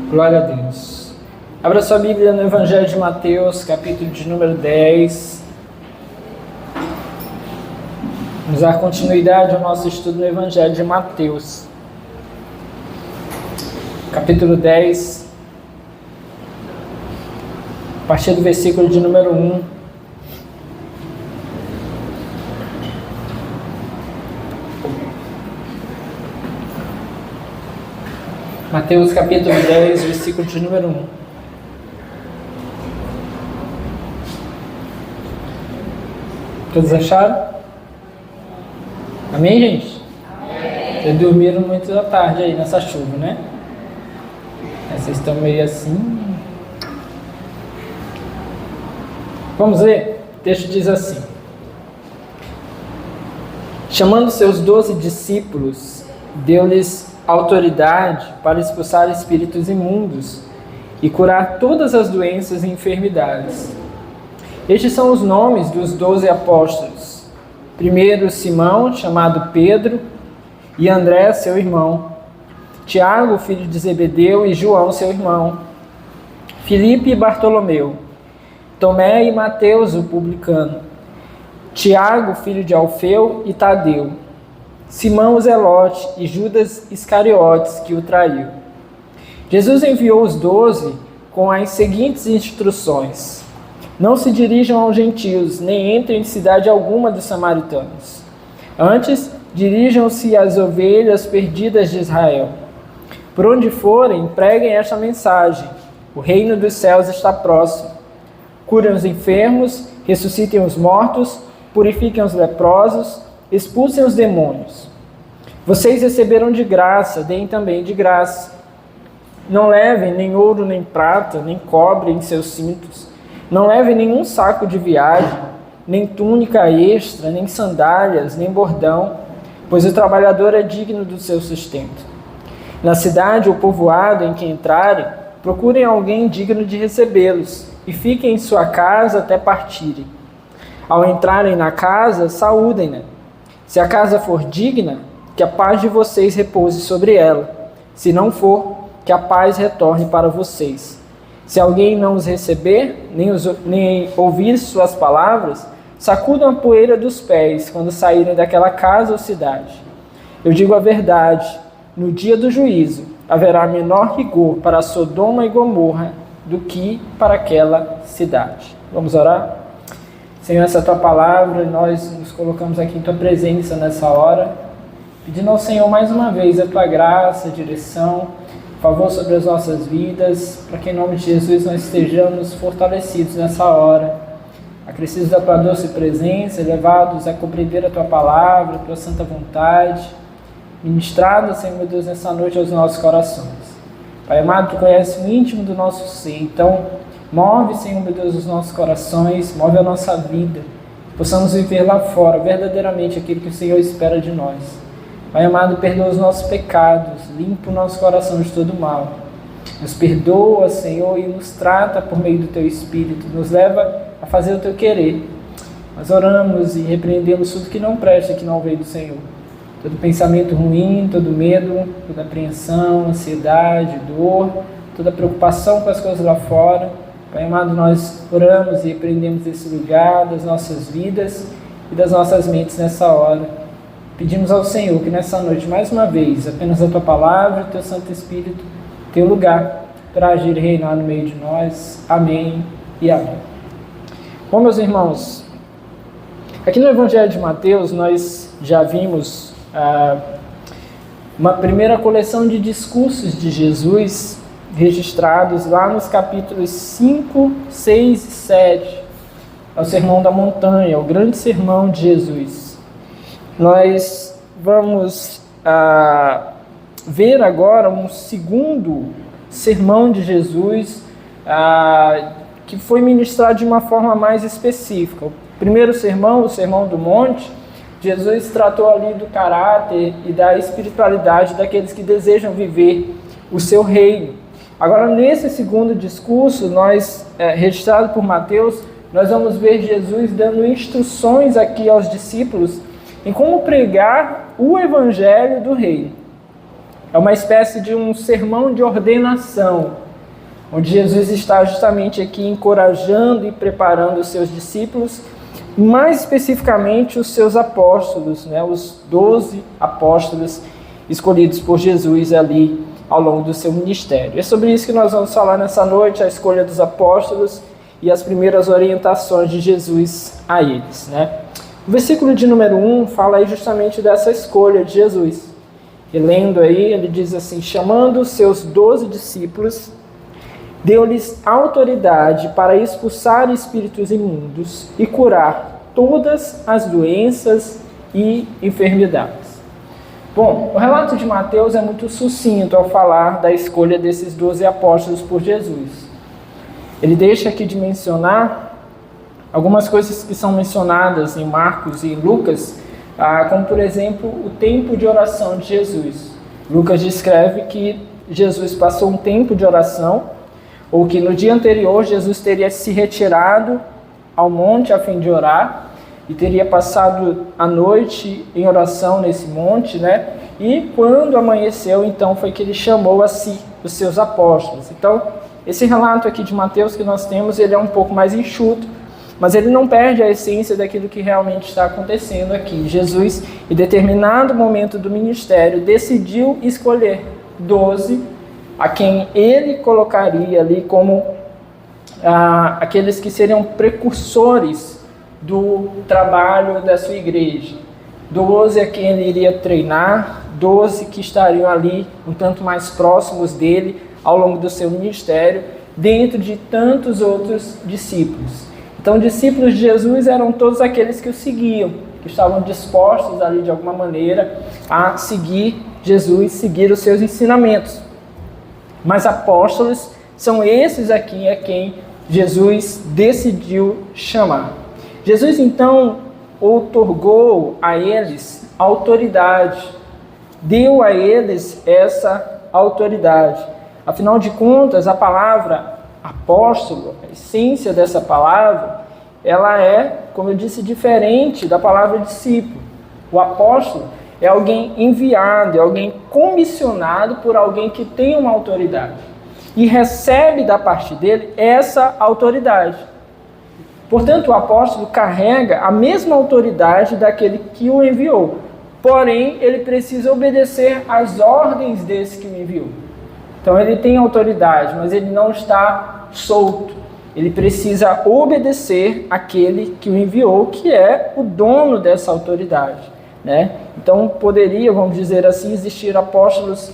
Glória a Deus. Abra sua Bíblia no Evangelho de Mateus, capítulo de número 10. Vamos dar continuidade ao nosso estudo no Evangelho de Mateus. Capítulo 10, a partir do versículo de número 1. Mateus capítulo 10, versículo de número 1. Todos acharam? Amém, gente? Amém. Vocês dormiram muito da tarde aí nessa chuva, né? Vocês estão meio assim. Vamos ver? O texto diz assim: chamando seus 12 discípulos, deu-lhes autoridade para expulsar espíritos imundos e curar todas as doenças e enfermidades. Estes são os nomes dos 12 apóstolos. Primeiro, Simão, chamado Pedro, e André, seu irmão. Tiago, filho de Zebedeu, e João, seu irmão. Filipe e Bartolomeu. Tomé e Mateus, o publicano. Tiago, filho de Alfeu, e Tadeu. Simão o Zelote e Judas Iscariotes, que o traiu. Jesus enviou os 12 com as seguintes instruções: não se dirijam aos gentios, nem entrem em cidade alguma dos samaritanos. Antes, dirijam-se às ovelhas perdidas de Israel. Por onde forem, preguem esta mensagem: o reino dos céus está próximo. Curem os enfermos, ressuscitem os mortos, purifiquem os leprosos, expulsem os demônios. Vocês receberam de graça, deem também de graça. Não levem nem ouro, nem prata, nem cobre em seus cintos. Não levem nenhum saco de viagem, nem túnica extra, nem sandálias, nem bordão, pois o trabalhador é digno do seu sustento. Na cidade ou povoado em que entrarem, procurem alguém digno de recebê-los e fiquem em sua casa até partirem. Ao entrarem na casa, saúdem-na. Se a casa for digna, que a paz de vocês repouse sobre ela. Se não for, que a paz retorne para vocês. Se alguém não os receber, nem ouvir suas palavras, sacudam a poeira dos pés quando saírem daquela casa ou cidade. Eu digo a verdade, no dia do juízo haverá menor rigor para Sodoma e Gomorra do que para aquela cidade. Vamos orar? Senhor, essa é a Tua palavra, e nós nos colocamos aqui em Tua presença nessa hora, pedindo ao Senhor mais uma vez a Tua graça, direção, favor sobre as nossas vidas, para que em nome de Jesus nós estejamos fortalecidos nessa hora, acrescidos da Tua doce presença, levados a compreender a Tua palavra, a Tua santa vontade, ministrada, Senhor meu Deus, nessa noite aos nossos corações. Pai amado, Tu conheces o íntimo do nosso ser, então move, Senhor meu Deus, os nossos corações, move a nossa vida, possamos viver lá fora verdadeiramente aquilo que o Senhor espera de nós. Pai amado, perdoa os nossos pecados, limpa o nosso coração de todo mal. Nos perdoa, Senhor, e nos trata por meio do Teu Espírito, nos leva a fazer o Teu querer. Nós oramos e repreendemos tudo que não presta, que não veio do Senhor. Todo pensamento ruim, todo medo, toda apreensão, ansiedade, dor, toda preocupação com as coisas lá fora. Pai amado, nós oramos e repreendemos esse lugar das nossas vidas e das nossas mentes nessa hora. Pedimos ao Senhor que nessa noite, mais uma vez, apenas a Tua palavra, o Teu Santo Espírito, Teu lugar para agir e reinar no meio de nós. Amém e amém. Bom, meus irmãos, aqui no Evangelho de Mateus nós já vimos uma primeira coleção de discursos de Jesus registrados lá nos capítulos 5, 6 e 7, é o Sermão da Montanha, o grande sermão de Jesus. Nós vamos ver agora um segundo sermão de Jesus que foi ministrado de uma forma mais específica. O primeiro sermão, o Sermão do Monte, Jesus tratou ali do caráter e da espiritualidade daqueles que desejam viver o seu reino. Agora, nesse segundo discurso, registrado por Mateus, nós vamos ver Jesus dando instruções aqui aos discípulos em como pregar o evangelho do reino. É uma espécie de um sermão de ordenação, onde Jesus está justamente aqui encorajando e preparando os seus discípulos, mais especificamente os seus apóstolos, os 12 apóstolos escolhidos por Jesus ali ao longo do seu ministério. É sobre isso que nós vamos falar nessa noite, a escolha dos apóstolos e as primeiras orientações de Jesus a eles. O versículo de número 1 fala aí justamente dessa escolha de Jesus. E lendo aí, ele diz assim: chamando os seus 12 discípulos, deu-lhes autoridade para expulsar espíritos imundos e curar todas as doenças e enfermidades. Bom, o relato de Mateus é muito sucinto ao falar da escolha desses 12 apóstolos por Jesus. Ele deixa aqui de mencionar algumas coisas que são mencionadas em Marcos e em Lucas, como por exemplo o tempo de oração de Jesus. Lucas descreve que Jesus passou um tempo de oração, ou que no dia anterior Jesus teria se retirado ao monte a fim de orar, e teria passado a noite em oração nesse monte, E quando amanheceu, então foi que ele chamou a si os seus apóstolos. Então, esse relato aqui de Mateus que nós temos, ele é um pouco mais enxuto, mas ele não perde a essência daquilo que realmente está acontecendo aqui. Jesus, em determinado momento do ministério, decidiu escolher 12 a quem ele colocaria ali como aqueles que seriam precursores do trabalho da sua igreja. 12 a quem ele iria treinar, 12 que estariam ali um tanto mais próximos dele ao longo do seu ministério, dentro de tantos outros discípulos. Então, discípulos de Jesus eram todos aqueles que o seguiam, que estavam dispostos ali de alguma maneira a seguir Jesus, seguir os seus ensinamentos. Mas apóstolos são esses aqui a quem Jesus decidiu chamar. Jesus, então, outorgou a eles autoridade, deu a eles essa autoridade. Afinal de contas, a palavra apóstolo, a essência dessa palavra, ela é, como eu disse, diferente da palavra discípulo. O apóstolo é alguém enviado, é alguém comissionado por alguém que tem uma autoridade e recebe da parte dele essa autoridade. Portanto, o apóstolo carrega a mesma autoridade daquele que o enviou, porém, ele precisa obedecer às ordens desse que o enviou. Então, ele tem autoridade, mas ele não está solto. Ele precisa obedecer àquele que o enviou, que é o dono dessa autoridade. Então, poderia, vamos dizer assim, existir apóstolos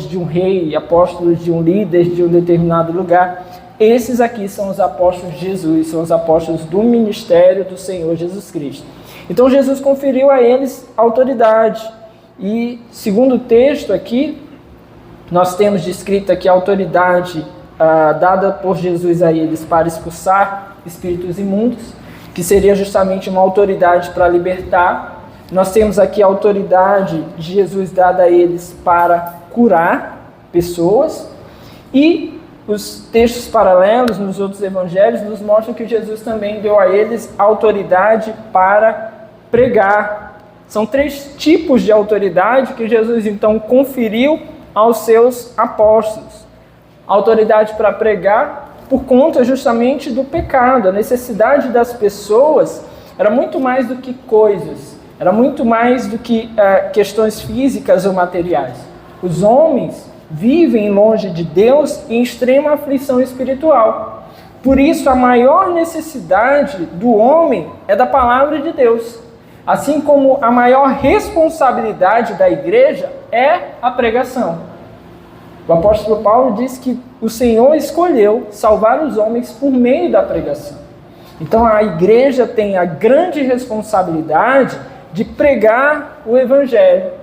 de um rei, apóstolos de um líder de um determinado lugar. Esses aqui são os apóstolos de Jesus, são os apóstolos do ministério do Senhor Jesus Cristo. Então Jesus conferiu a eles autoridade. E segundo o texto aqui, nós temos descrito aqui a autoridade dada por Jesus a eles para expulsar espíritos imundos, que seria justamente uma autoridade para libertar. Nós temos aqui a autoridade de Jesus dada a eles para curar pessoas. E os textos paralelos nos outros evangelhos nos mostram que Jesus também deu a eles autoridade para pregar. São 3 tipos de autoridade que Jesus então conferiu aos seus apóstolos. Autoridade para pregar por conta justamente do pecado. A necessidade das pessoas era muito mais do que coisas, era muito mais do que questões físicas ou materiais. Os homens vivem longe de Deus em extrema aflição espiritual. Por isso, a maior necessidade do homem é da palavra de Deus. Assim como a maior responsabilidade da igreja é a pregação. O apóstolo Paulo diz que o Senhor escolheu salvar os homens por meio da pregação. Então, a igreja tem a grande responsabilidade de pregar o evangelho.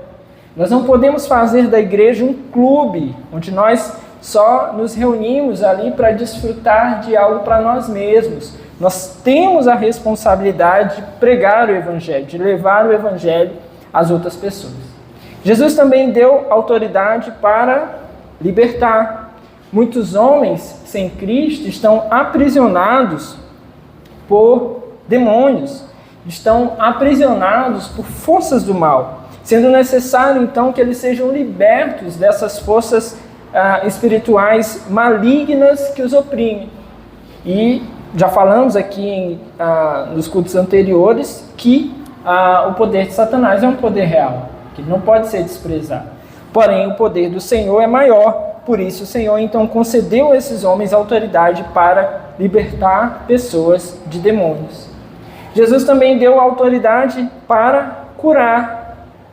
Nós não podemos fazer da igreja um clube, onde nós só nos reunimos ali para desfrutar de algo para nós mesmos. Nós temos a responsabilidade de pregar o evangelho, de levar o evangelho às outras pessoas. Jesus também deu autoridade para libertar. Muitos homens sem Cristo estão aprisionados por demônios, estão aprisionados por forças do mal. sendo necessário então que eles sejam libertos dessas forças espirituais malignas que os oprimem. E já falamos aqui nos cultos anteriores que o poder de Satanás é um poder real, que não pode ser desprezado. Porém, o poder do Senhor é maior, por isso o Senhor então concedeu a esses homens autoridade para libertar pessoas de demônios. Jesus também deu autoridade para curar.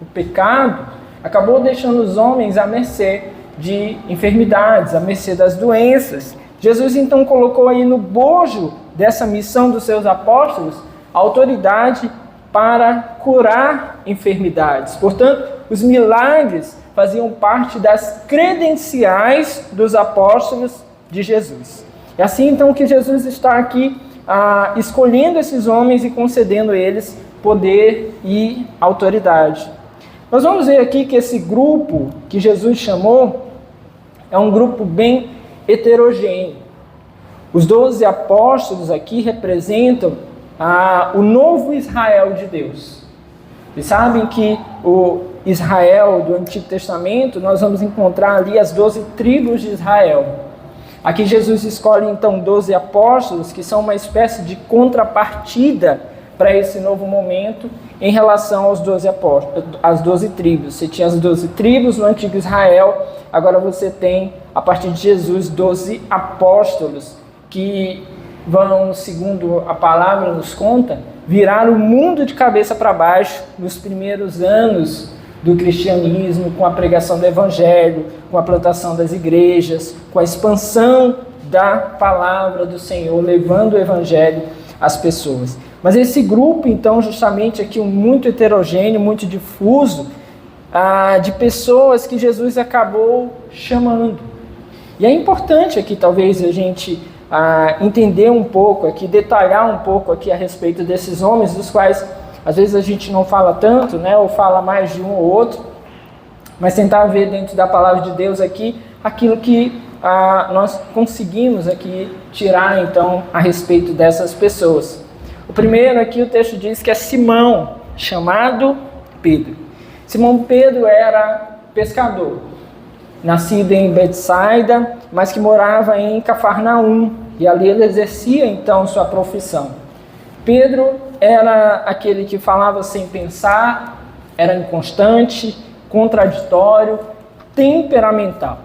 O pecado acabou deixando os homens à mercê de enfermidades, à mercê das doenças. Jesus então colocou aí no bojo dessa missão dos seus apóstolos a autoridade para curar enfermidades. Portanto, os milagres faziam parte das credenciais dos apóstolos de Jesus. É assim então que Jesus está aqui escolhendo esses homens e concedendo a eles poder e autoridade. Nós vamos ver aqui que esse grupo que Jesus chamou é um grupo bem heterogêneo. Os 12 apóstolos aqui representam o novo Israel de Deus. Vocês sabem que o Israel do Antigo Testamento, nós vamos encontrar ali as 12 tribos de Israel. Aqui Jesus escolhe então 12 apóstolos, que são uma espécie de contrapartida para esse novo momento em relação aos 12 apóstolos, às 12 tribos. Você tinha as 12 tribos no Antigo Israel, agora você tem, a partir de Jesus, 12 apóstolos, que vão, segundo a palavra nos conta, virar o mundo de cabeça para baixo nos primeiros anos do cristianismo, com a pregação do evangelho, com a plantação das igrejas, com a expansão da palavra do Senhor, levando o evangelho às pessoas. Mas esse grupo, então, justamente aqui, muito heterogêneo, muito difuso, de pessoas que Jesus acabou chamando. E é importante aqui, talvez, a gente entender um pouco aqui, detalhar um pouco aqui a respeito desses homens, dos quais às vezes a gente não fala tanto, né, ou fala mais de um ou outro, mas tentar ver dentro da palavra de Deus aqui aquilo que nós conseguimos aqui tirar então a respeito dessas pessoas. O primeiro aqui, o texto diz que é Simão, chamado Pedro. Simão Pedro era pescador, nascido em Betsaida, mas que morava em Cafarnaum, e ali ele exercia então sua profissão. Pedro era aquele que falava sem pensar, era inconstante, contraditório, temperamental.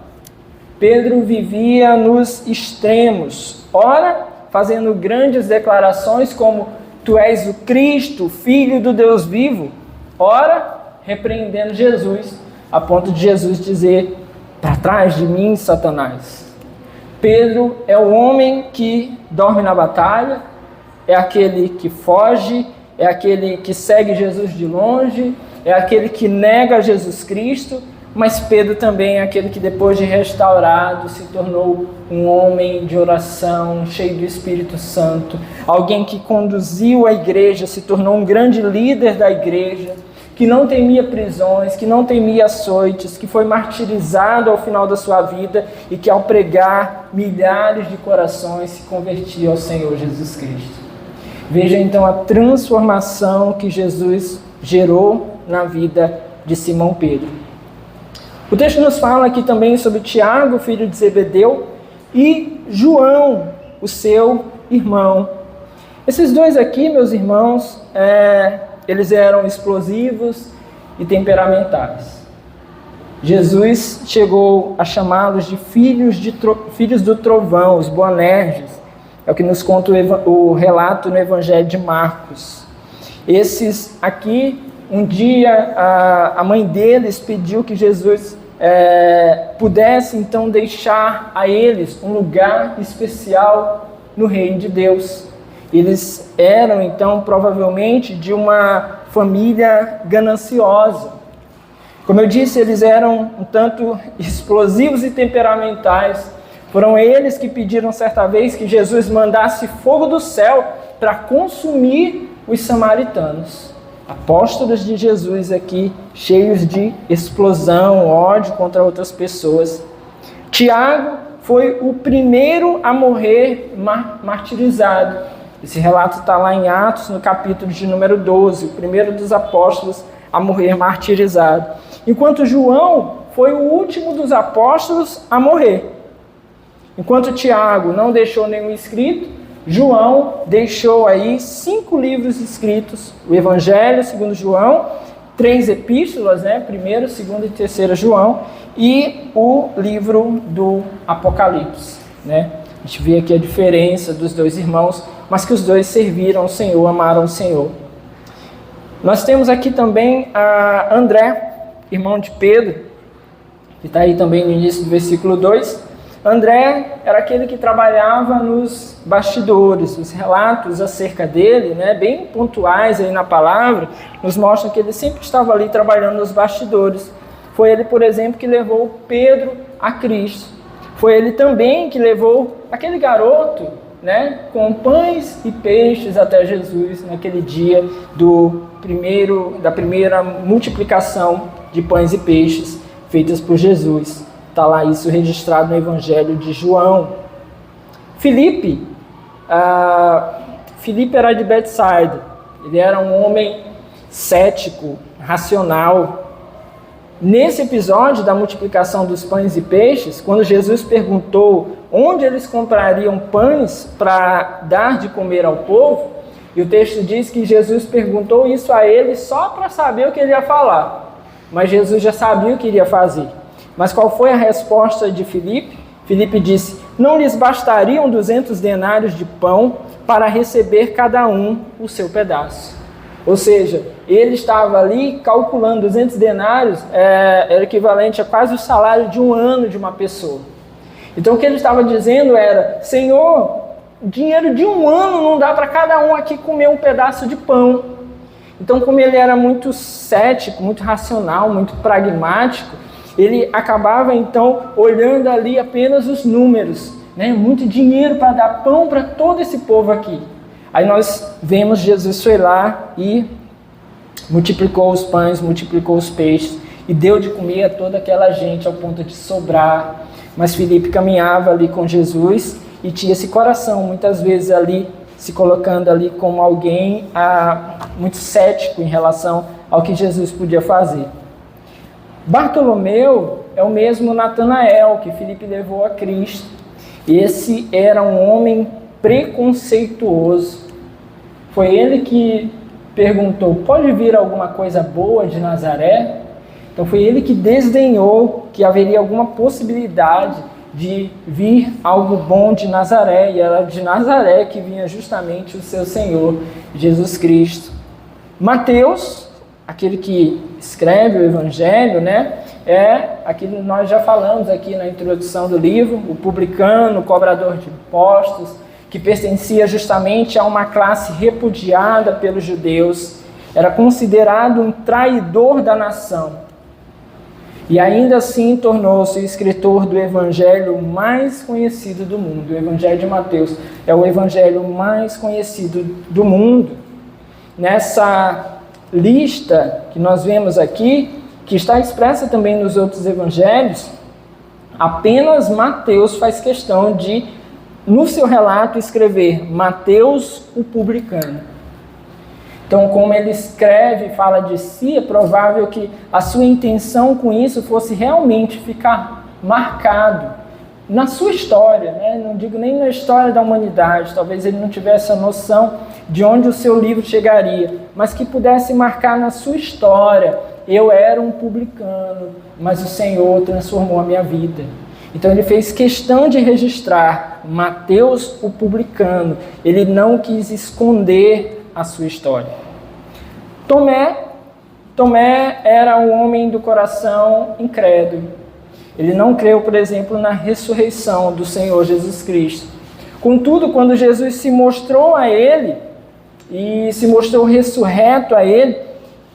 Pedro vivia nos extremos, ora fazendo grandes declarações como tu és o Cristo, o Filho do Deus vivo, ora repreendendo Jesus, a ponto de Jesus dizer: para trás de mim, Satanás. Pedro é o homem que dorme na batalha, é aquele que foge, é aquele que segue Jesus de longe, é aquele que nega Jesus Cristo, mas Pedro também é aquele que depois de restaurado se tornou um homem de oração, cheio do Espírito Santo, alguém que conduziu a igreja, se tornou um grande líder da igreja, que não temia prisões, que não temia açoites, que foi martirizado ao final da sua vida e que ao pregar milhares de corações se convertia ao Senhor Jesus Cristo. Veja então a transformação que Jesus gerou na vida de Simão Pedro. O texto nos fala aqui também sobre Tiago, filho de Zebedeu, e João, o seu irmão. Esses dois aqui, meus irmãos, eles eram explosivos e temperamentais. Jesus chegou a chamá-los de filhos do trovão, os Boanerges. É o que nos conta o relato no Evangelho de Marcos. Esses aqui, um dia a mãe deles pediu que Jesus pudesse então deixar a eles um lugar especial no reino de Deus. Eles eram então provavelmente de uma família gananciosa. Como eu disse, eles eram um tanto explosivos e temperamentais. Foram eles que pediram certa vez que Jesus mandasse fogo do céu para consumir os samaritanos. Apóstolos de Jesus aqui, cheios de explosão, ódio contra outras pessoas. Tiago foi o primeiro a morrer martirizado. Esse relato está lá em Atos, no capítulo de número 12, o primeiro dos apóstolos a morrer martirizado. Enquanto João foi o último dos apóstolos a morrer. Enquanto Tiago não deixou nenhum escrito, João deixou aí 5 livros escritos, o Evangelho segundo João, 3 epístolas, 1º, 2º e 3º João, e o livro do Apocalipse. A gente vê aqui a diferença dos 2 irmãos, mas que os 2 serviram ao Senhor, amaram o Senhor. Nós temos aqui também a André, irmão de Pedro, que está aí também no início do versículo 2. André era aquele que trabalhava nos bastidores. Os relatos acerca dele, bem pontuais aí na palavra, nos mostram que ele sempre estava ali trabalhando nos bastidores. Foi ele, por exemplo, que levou Pedro a Cristo. Foi ele também que levou aquele garoto, com pães e peixes até Jesus, naquele dia da primeira multiplicação de pães e peixes feitas por Jesus. Está lá isso registrado no Evangelho de João. Filipe era de Betsaida. Ele era um homem cético, racional. Nesse episódio da multiplicação dos pães e peixes, quando Jesus perguntou onde eles comprariam pães para dar de comer ao povo, e o texto diz que Jesus perguntou isso a ele só para saber o que ele ia falar. Mas Jesus já sabia o que iria fazer. Mas qual foi a resposta de Filipe? Filipe disse: não lhes bastariam 200 denários de pão para receber cada um o seu pedaço. Ou seja, ele estava ali calculando 200 denários, era equivalente a quase o salário de um ano de uma pessoa. Então o que ele estava dizendo era: Senhor, dinheiro de um ano não dá para cada um aqui comer um pedaço de pão. Então, como ele era muito cético, muito racional, muito pragmático, ele acabava então olhando ali apenas os números, muito dinheiro para dar pão para todo esse povo aqui. Aí nós vemos Jesus foi lá e multiplicou os pães, multiplicou os peixes e deu de comer a toda aquela gente ao ponto de sobrar. Mas Filipe caminhava ali com Jesus e tinha esse coração muitas vezes ali se colocando ali como alguém muito cético em relação ao que Jesus podia fazer. Bartolomeu é o mesmo Natanael que Filipe levou a Cristo. Esse era um homem preconceituoso. Foi ele que perguntou: pode vir alguma coisa boa de Nazaré? Então foi ele que desdenhou que haveria alguma possibilidade de vir algo bom de Nazaré, e era de Nazaré que vinha justamente o seu Senhor, Jesus Cristo. Mateus, aquele que escreve o Evangelho, é aquilo que nós já falamos aqui na introdução do livro, o publicano, o cobrador de impostos, que pertencia justamente a uma classe repudiada pelos judeus, era considerado um traidor da nação. E ainda assim tornou-se o escritor do evangelho mais conhecido do mundo. O Evangelho de Mateus é o evangelho mais conhecido do mundo. Nessa lista que nós vemos aqui, que está expressa também nos outros evangelhos, apenas Mateus faz questão de, no seu relato, escrever Mateus o publicano. Então, como ele escreve e fala de si, é provável que a sua intenção com isso fosse realmente ficar marcado na sua história, Não digo nem na história da humanidade, talvez ele não tivesse a noção de onde o seu livro chegaria, mas que pudesse marcar na sua história: eu era um publicano, mas o Senhor transformou a minha vida. Então ele fez questão de registrar Mateus o publicano, ele não quis esconder a sua história. Tomé era um homem do coração incrédulo. Ele não creu, por exemplo, na ressurreição do Senhor Jesus Cristo. Contudo, quando Jesus se mostrou a ele e se mostrou ressurreto a ele,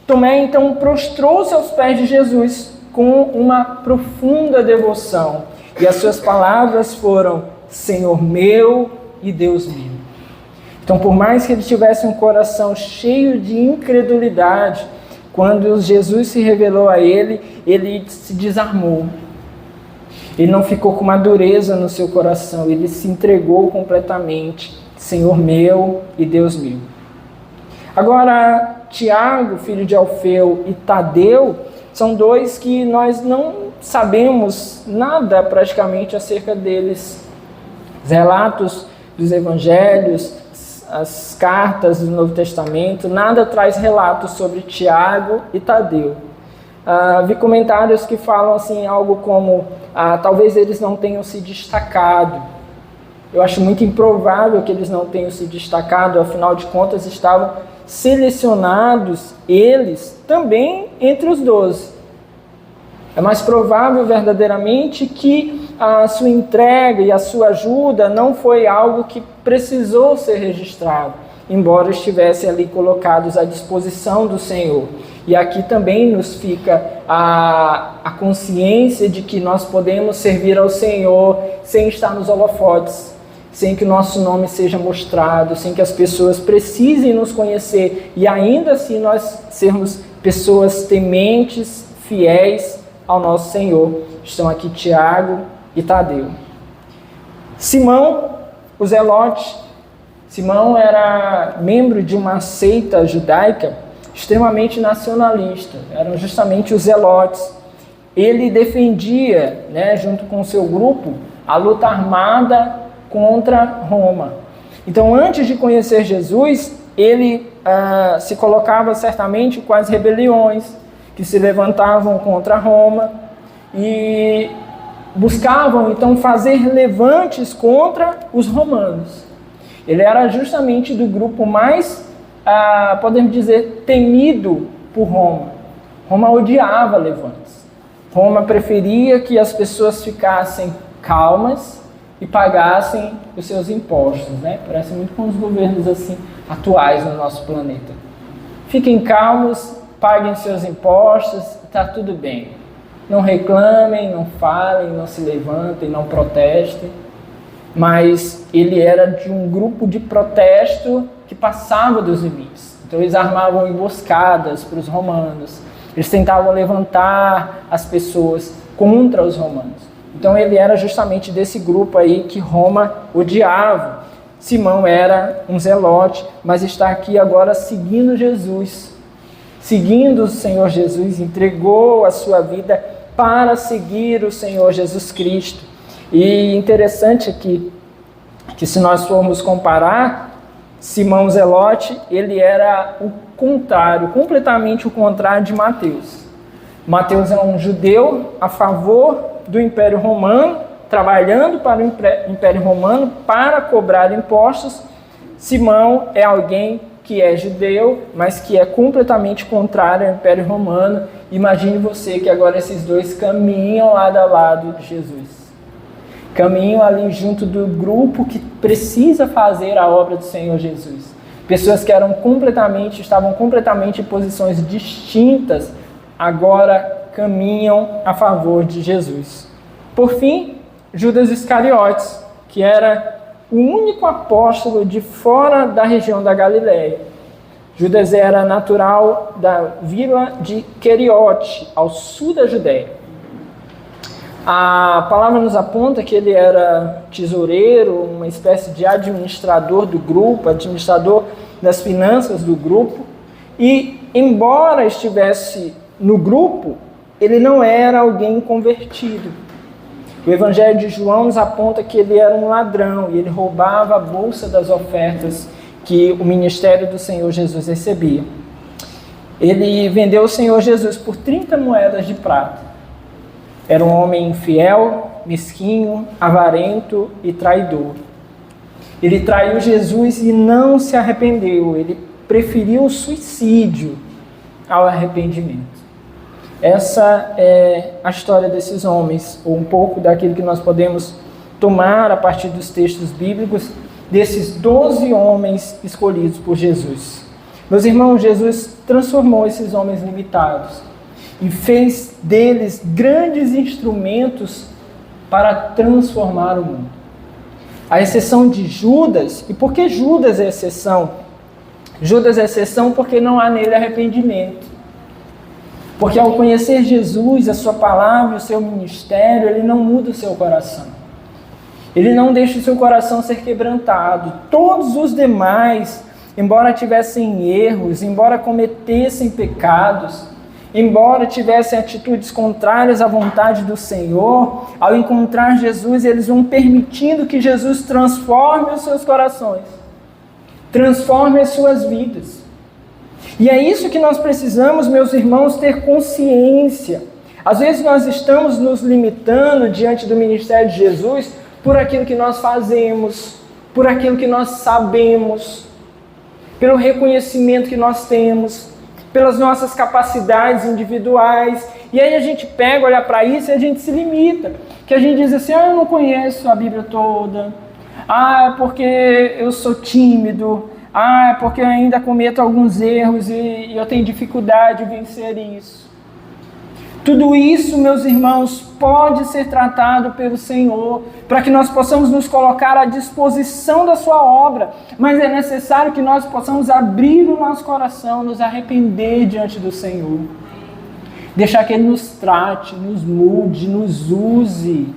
Tomé então prostrou-se aos pés de Jesus com uma profunda devoção. E as suas palavras foram: Senhor meu e Deus meu. Então, por mais que ele tivesse um coração cheio de incredulidade, quando Jesus se revelou a ele, ele se desarmou. Ele não ficou com uma dureza no seu coração, ele se entregou completamente. Senhor meu e Deus meu. Agora, Tiago, filho de Alfeu, e Tadeu, são dois que nós não sabemos nada praticamente acerca deles. Os relatos dos evangelhos, as cartas do Novo Testamento, nada traz relatos sobre Tiago e Tadeu. Vi comentários que falam assim, algo como, talvez eles não tenham se destacado. Eu acho muito improvável que eles não tenham se destacado, afinal de contas estavam selecionados eles também entre os 12. É mais provável verdadeiramente que a sua entrega e a sua ajuda não foi algo que precisou ser registrado, embora estivessem ali colocados à disposição do Senhor. E aqui também nos fica a consciência de que nós podemos servir ao Senhor sem estar nos holofotes, sem que o nosso nome seja mostrado, sem que as pessoas precisem nos conhecer, e ainda assim nós sermos pessoas tementes, fiéis ao nosso Senhor. Estão aqui Tiago e Tadeu. Simão, o Zelote. Simão era membro de uma seita judaica extremamente nacionalista, eram justamente os Zelotes. Ele defendia, junto com o seu grupo, a luta armada contra Roma. Então, antes de conhecer Jesus, ele se colocava certamente com as rebeliões que se levantavam contra Roma e buscavam, então, fazer levantes contra os romanos. Ele era justamente do grupo mais, podemos dizer, temido por Roma. Roma odiava levantes. Roma preferia que as pessoas ficassem calmas e pagassem os seus impostos, Parece muito com os governos assim atuais no nosso planeta. Fiquem calmos, paguem seus impostos, está tudo bem. Não reclamem, não falem, não se levantem, não protestem. Mas ele era de um grupo de protesto que passava dos limites. Então eles armavam emboscadas para os romanos. Eles tentavam levantar as pessoas contra os romanos. Então ele era justamente desse grupo aí que Roma odiava. Simão era um zelote, mas está aqui agora seguindo Jesus. Seguindo o Senhor Jesus, entregou a sua vida para seguir o Senhor Jesus Cristo. E interessante aqui, que se nós formos comparar, Simão Zelote, ele era o contrário, completamente o contrário de Mateus. Mateus é um judeu a favor do Império Romano, trabalhando para o Império Romano para cobrar impostos. Simão é alguém que é judeu, mas que é completamente contrário ao Império Romano. Imagine você que agora esses dois caminham lado a lado de Jesus. Caminham ali junto do grupo que precisa fazer a obra do Senhor Jesus. Pessoas que estavam completamente em posições distintas, agora caminham a favor de Jesus. Por fim, Judas Iscariotes, que era o único apóstolo de fora da região da Galileia. Judas era natural da vila de Queriote, ao sul da Judéia. A palavra nos aponta que ele era tesoureiro, uma espécie de administrador do grupo, administrador das finanças do grupo. E, embora estivesse no grupo, ele não era alguém convertido. O Evangelho de João nos aponta que ele era um ladrão e ele roubava a bolsa das ofertas que o ministério do Senhor Jesus recebia. Ele vendeu o Senhor Jesus por 30 moedas de prata. Era um homem infiel, mesquinho, avarento e traidor. Ele traiu Jesus e não se arrependeu. Ele preferiu o suicídio ao arrependimento. Essa é a história desses homens, ou um pouco daquilo que nós podemos tomar a partir dos textos bíblicos, desses 12 homens escolhidos por Jesus. Meus irmãos, Jesus transformou esses homens limitados e fez deles grandes instrumentos para transformar o mundo. A exceção de Judas, e por que Judas é exceção? Judas é exceção porque não há nele arrependimento. Porque ao conhecer Jesus, a sua palavra, o seu ministério, ele não muda o seu coração. Ele não deixa o seu coração ser quebrantado. Todos os demais embora tivessem erros, embora cometessem pecados, embora tivessem atitudes contrárias à vontade do Senhor, ao encontrar Jesus, eles vão permitindo que Jesus transforme os seus corações, transforme as suas vidas. E é isso que nós precisamos, meus irmãos, ter consciência. Às vezes nós estamos nos limitando diante do ministério de Jesus por aquilo que nós fazemos, por aquilo que nós sabemos, pelo reconhecimento que nós temos, pelas nossas capacidades individuais. E aí a gente pega, olha para isso e a gente se limita. Que a gente diz assim, eu não conheço a Bíblia toda. É porque eu sou tímido. É porque eu ainda cometo alguns erros e eu tenho dificuldade de vencer isso. Tudo isso, meus irmãos, pode ser tratado pelo Senhor, para que nós possamos nos colocar à disposição da sua obra. Mas é necessário que nós possamos abrir o nosso coração, nos arrepender diante do Senhor. Deixar que Ele nos trate, nos mude, nos use.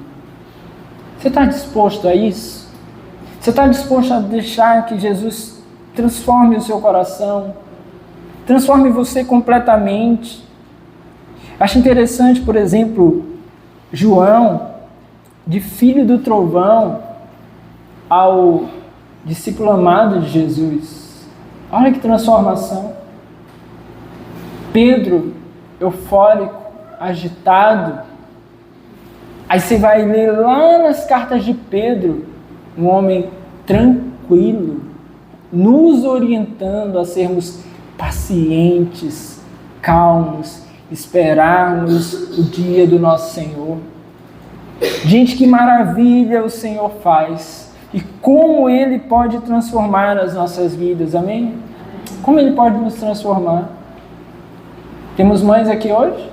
Você está disposto a isso? Você está disposto a deixar que Jesus transforme o seu coração? Transforme você completamente? Acho interessante, por exemplo, João, de filho do trovão ao discípulo amado de Jesus. Olha que transformação. Pedro, eufórico, agitado. Aí você vai ler lá nas cartas de Pedro, um homem tranquilo, nos orientando a sermos pacientes, calmos, esperarmos o dia do nosso Senhor. Gente, que maravilha o Senhor faz e como Ele pode transformar as nossas vidas, amém? Como Ele pode nos transformar? Temos mães aqui hoje?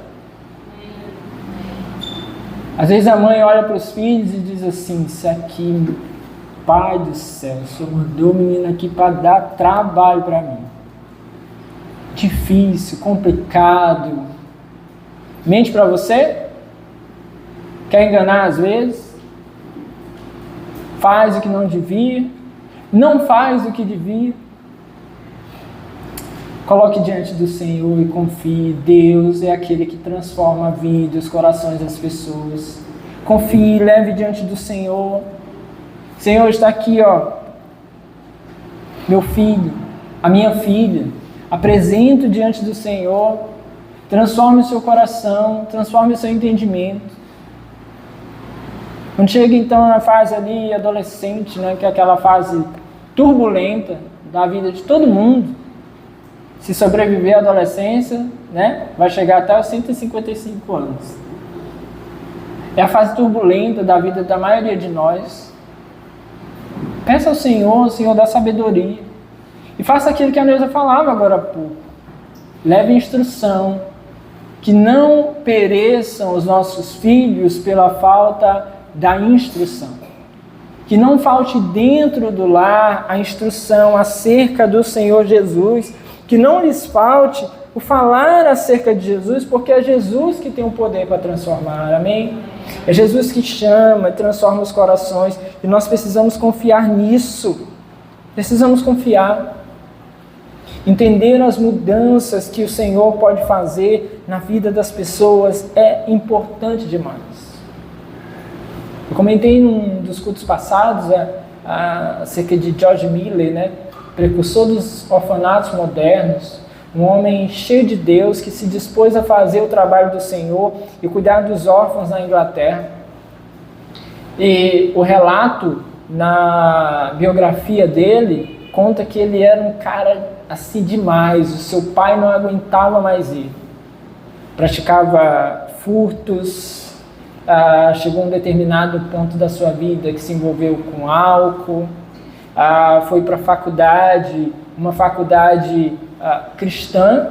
Às vezes a mãe olha para os filhos e diz assim, isso aqui, Pai do céu, o Senhor mandou o menino aqui para dar trabalho para mim. Difícil, complicado. Mente para você? Quer enganar às vezes? Faz o que não devia? Não faz o que devia? Coloque diante do Senhor e confie. Deus é aquele que transforma a vida e os corações das pessoas. Confie, leve diante do Senhor. O Senhor está aqui, meu filho, a minha filha. Apresento diante do Senhor. Transforme o seu coração, transforme o seu entendimento. Quando chega então na fase ali adolescente, né, que é aquela fase turbulenta da vida de todo mundo, se sobreviver à adolescência, né, vai chegar até os 155 anos. É a fase turbulenta da vida da maioria de nós. Peça ao Senhor, o Senhor dá sabedoria. E faça aquilo que a Neuza falava agora há pouco. Leve instrução. Que não pereçam os nossos filhos pela falta da instrução. Que não falte dentro do lar a instrução acerca do Senhor Jesus. Que não lhes falte o falar acerca de Jesus, porque é Jesus que tem o poder para transformar, amém? É Jesus que chama e transforma os corações, e nós precisamos confiar nisso. Precisamos confiar. Entender as mudanças que o Senhor pode fazer na vida das pessoas é importante demais. Eu comentei num dos cultos passados acerca de George Miller, né? Precursor dos orfanatos modernos, um homem cheio de Deus que se dispôs a fazer o trabalho do Senhor e cuidar dos órfãos na Inglaterra. E o relato na biografia dele conta que ele era um cara assim demais, o seu pai não aguentava mais ele. Praticava furtos, chegou a um determinado ponto da sua vida que se envolveu com álcool, foi para a faculdade, uma faculdade cristã,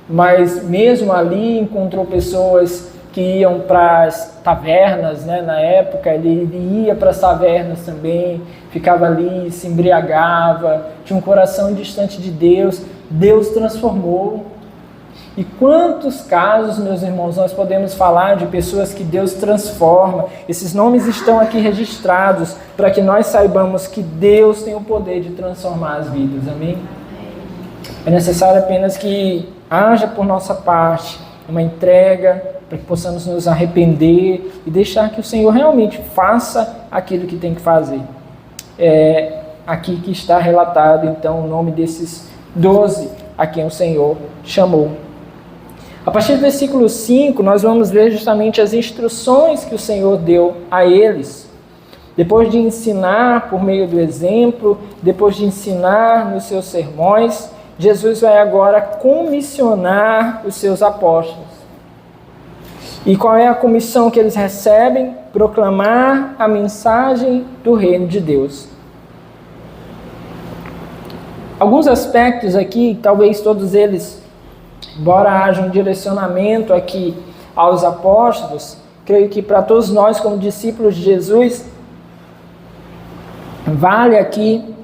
mas mesmo ali encontrou pessoas que iam para as tavernas, né? Na época ele ia para as tavernas também, ficava ali, se embriagava, tinha um coração distante de Deus. Deus transformou. E quantos casos, meus irmãos, nós podemos falar de pessoas que Deus transforma? Esses nomes estão aqui registrados para que nós saibamos que Deus tem o poder de transformar as vidas, amém? É necessário apenas que haja por nossa parte uma entrega para que possamos nos arrepender e deixar que o Senhor realmente faça aquilo que tem que fazer. É aqui que está relatado, então, o nome desses 12 a quem o Senhor chamou. A partir do versículo 5, nós vamos ver justamente as instruções que o Senhor deu a eles. Depois de ensinar por meio do exemplo, depois de ensinar nos seus sermões, Jesus vai agora comissionar os seus apóstolos. E qual é a comissão que eles recebem? Proclamar a mensagem do reino de Deus. Alguns aspectos aqui, talvez todos eles, embora haja um direcionamento aqui aos apóstolos, creio que para todos nós como discípulos de Jesus, vale aqui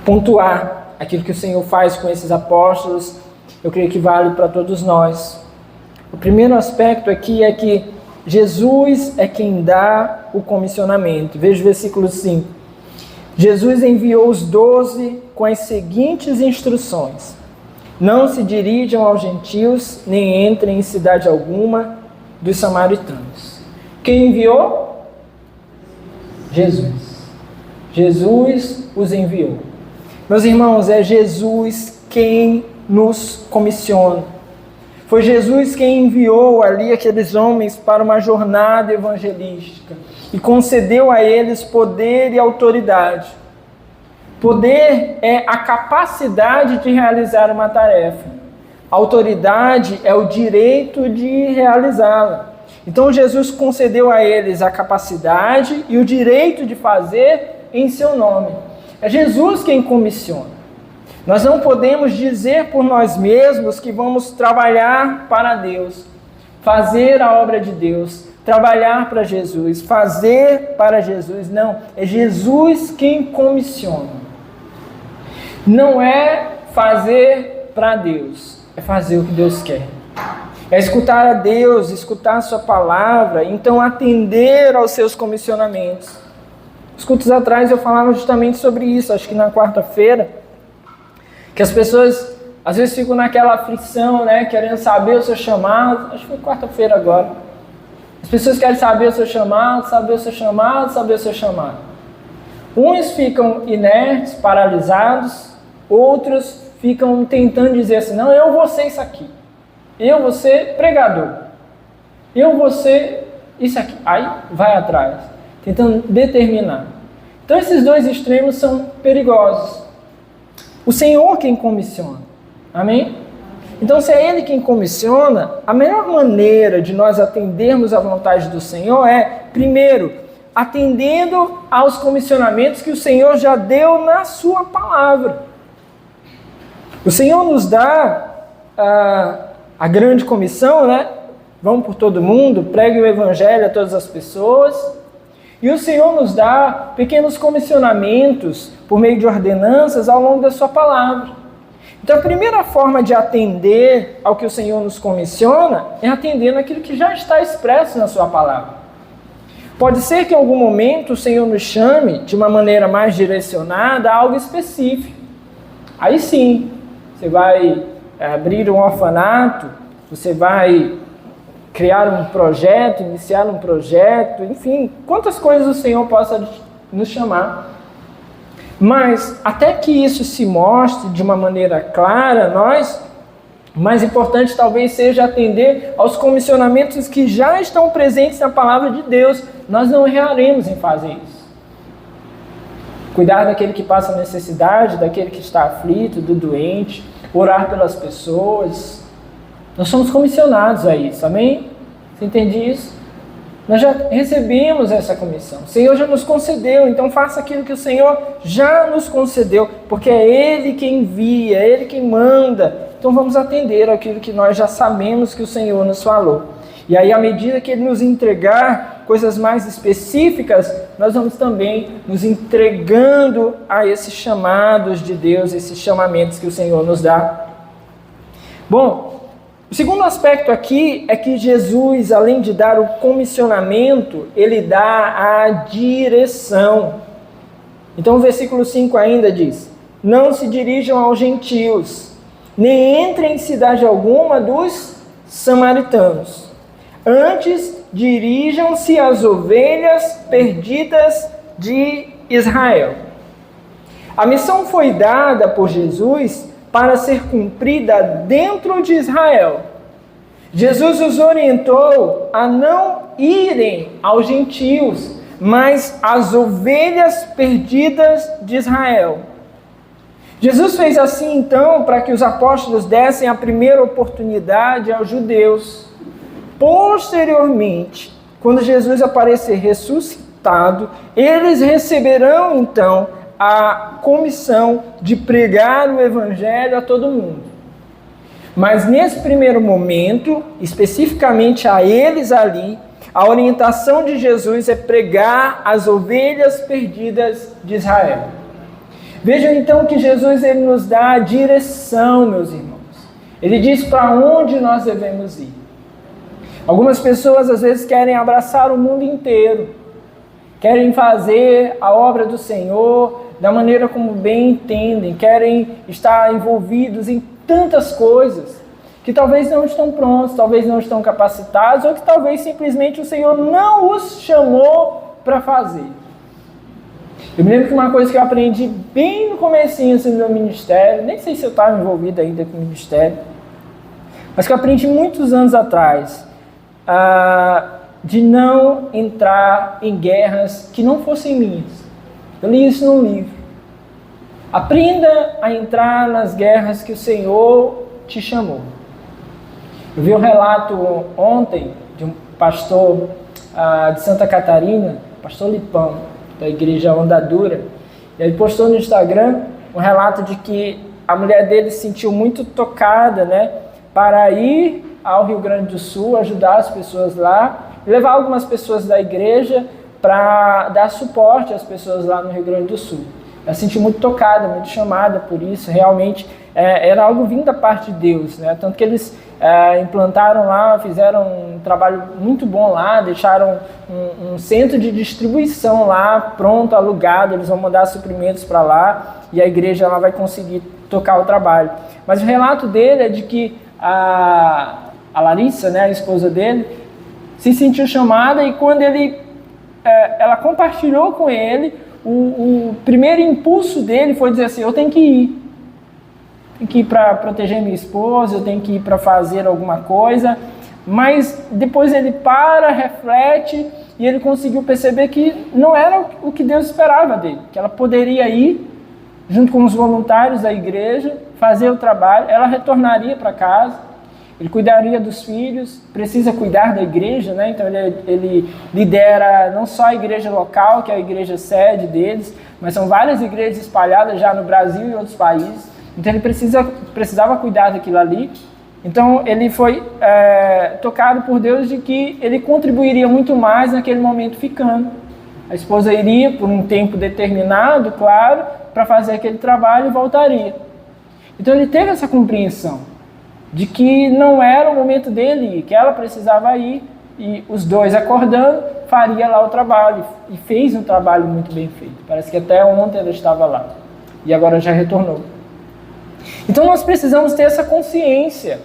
pontuar aquilo que o Senhor faz com esses apóstolos. Eu creio que vale para todos nós. O primeiro aspecto aqui é que Jesus é quem dá o comissionamento. Veja o versículo 5. Jesus enviou os 12 com as seguintes instruções: não se dirijam aos gentios, nem entrem em cidade alguma dos samaritanos. Quem enviou? Jesus. Jesus os enviou. Meus irmãos, é Jesus quem nos comissiona. Foi Jesus quem enviou ali aqueles homens para uma jornada evangelística e concedeu a eles poder e autoridade. Poder é a capacidade de realizar uma tarefa. Autoridade é o direito de realizá-la. Então Jesus concedeu a eles a capacidade e o direito de fazer em seu nome. É Jesus quem comissiona. Nós não podemos dizer por nós mesmos que vamos trabalhar para Deus, fazer a obra de Deus, trabalhar para Jesus, fazer para Jesus. Não, é Jesus quem comissiona. Não é fazer para Deus, é fazer o que Deus quer. É escutar a Deus, escutar a sua palavra, então atender aos seus comissionamentos. Os cultos atrás eu falava justamente sobre isso, acho que na quarta-feira, que as pessoas às vezes ficam naquela aflição, né, querendo saber o seu chamado. Acho que foi quarta-feira agora. As pessoas querem saber o seu chamado, saber o seu chamado, saber o seu chamado. Uns ficam inertes, paralisados, outros ficam tentando dizer assim: não, eu vou ser isso aqui, eu vou ser pregador, eu vou ser isso aqui. Aí vai atrás, tentando determinar. Então esses dois extremos são perigosos. O Senhor quem comissiona. Amém? Então, se é Ele quem comissiona, a melhor maneira de nós atendermos à vontade do Senhor é, primeiro, atendendo aos comissionamentos que o Senhor já deu na sua palavra. O Senhor nos dá a grande comissão, né? Vão por todo mundo, pregue o Evangelho a todas as pessoas. E o Senhor nos dá pequenos comissionamentos por meio de ordenanças ao longo da sua palavra. Então a primeira forma de atender ao que o Senhor nos comissiona é atendendo aquilo que já está expresso na sua palavra. Pode ser que em algum momento o Senhor nos chame de uma maneira mais direcionada a algo específico. Aí sim, você vai abrir um orfanato, você vai criar um projeto, iniciar um projeto, enfim, quantas coisas o Senhor possa nos chamar. Mas, até que isso se mostre de uma maneira clara, o mais importante talvez seja atender aos comissionamentos que já estão presentes na palavra de Deus. Nós não erraremos em fazer isso. Cuidar daquele que passa necessidade, daquele que está aflito, do doente, orar pelas pessoas. Nós somos comissionados a isso, amém? Você entende isso? Nós já recebemos essa comissão. O Senhor já nos concedeu, então faça aquilo que o Senhor já nos concedeu, porque é Ele quem envia, é Ele quem manda. Então vamos atender aquilo que nós já sabemos que o Senhor nos falou. E aí, à medida que Ele nos entregar coisas mais específicas, nós vamos também nos entregando a esses chamados de Deus, esses chamamentos que o Senhor nos dá. Bom, o segundo aspecto aqui é que Jesus, além de dar o comissionamento, ele dá a direção. Então o versículo 5 ainda diz: não se dirijam aos gentios, nem entrem em cidade alguma dos samaritanos. Antes, dirijam-se às ovelhas perdidas de Israel. A missão foi dada por Jesus para ser cumprida dentro de Israel. Jesus os orientou a não irem aos gentios, mas às ovelhas perdidas de Israel. Jesus fez assim, então, para que os apóstolos dessem a primeira oportunidade aos judeus. Posteriormente, quando Jesus aparecer ressuscitado, eles receberão, então, a comissão de pregar o evangelho a todo mundo. Mas nesse primeiro momento, especificamente a eles ali, a orientação de Jesus é pregar as ovelhas perdidas de Israel. Vejam então que Jesus ele nos dá a direção, meus irmãos. Ele diz para onde nós devemos ir. Algumas pessoas às vezes querem abraçar o mundo inteiro, querem fazer a obra do Senhor da maneira como bem entendem, querem estar envolvidos em tantas coisas que talvez não estão prontos, talvez não estão capacitados, ou que talvez simplesmente o Senhor não os chamou para fazer. Eu me lembro que uma coisa que eu aprendi bem no comecinho assim, do meu ministério, nem sei se eu estava envolvido ainda com o ministério, mas que eu aprendi muitos anos atrás, de não entrar em guerras que não fossem minhas. Eu li isso num livro. Aprenda a entrar nas guerras que o Senhor te chamou. Eu vi um relato ontem de um pastor de Santa Catarina, pastor Lipão, da igreja Onda Dura, e ele postou no Instagram um relato de que a mulher dele se sentiu muito tocada, né, para ir ao Rio Grande do Sul, ajudar as pessoas lá, e levar algumas pessoas da igreja para dar suporte às pessoas lá no Rio Grande do Sul. Ela se sentiu muito tocada, muito chamada por isso, realmente era algo vindo da parte de Deus, né? Tanto que eles implantaram lá, fizeram um trabalho muito bom lá, deixaram um centro de distribuição lá, pronto, alugado, eles vão mandar suprimentos para lá e a igreja ela vai conseguir tocar o trabalho. Mas o relato dele é de que a Larissa, né, a esposa dele, se sentiu chamada e quando ela compartilhou com ele, o primeiro impulso dele foi dizer assim: eu tenho que ir. Tenho que ir para proteger minha esposa, eu tenho que ir para fazer alguma coisa. Mas depois ele reflete e ele conseguiu perceber que não era o que Deus esperava dele. Que ela poderia ir junto com os voluntários da igreja, fazer o trabalho, ela retornaria para casa. Ele cuidaria dos filhos, precisa cuidar da igreja, né? Então ele lidera não só a igreja local, que é a igreja sede deles, mas são várias igrejas espalhadas já no Brasil e outros países. Então ele precisava cuidar daquilo ali. Então ele foi tocado por Deus de que ele contribuiria muito mais naquele momento ficando. A esposa iria por um tempo determinado, claro, para fazer aquele trabalho e voltaria. Então ele teve essa compreensão de que não era o momento dele ir, que ela precisava ir, e os dois acordando, faria lá o trabalho, e fez um trabalho muito bem feito. Parece que até ontem ela estava lá, e agora já retornou. Então nós precisamos ter essa consciência.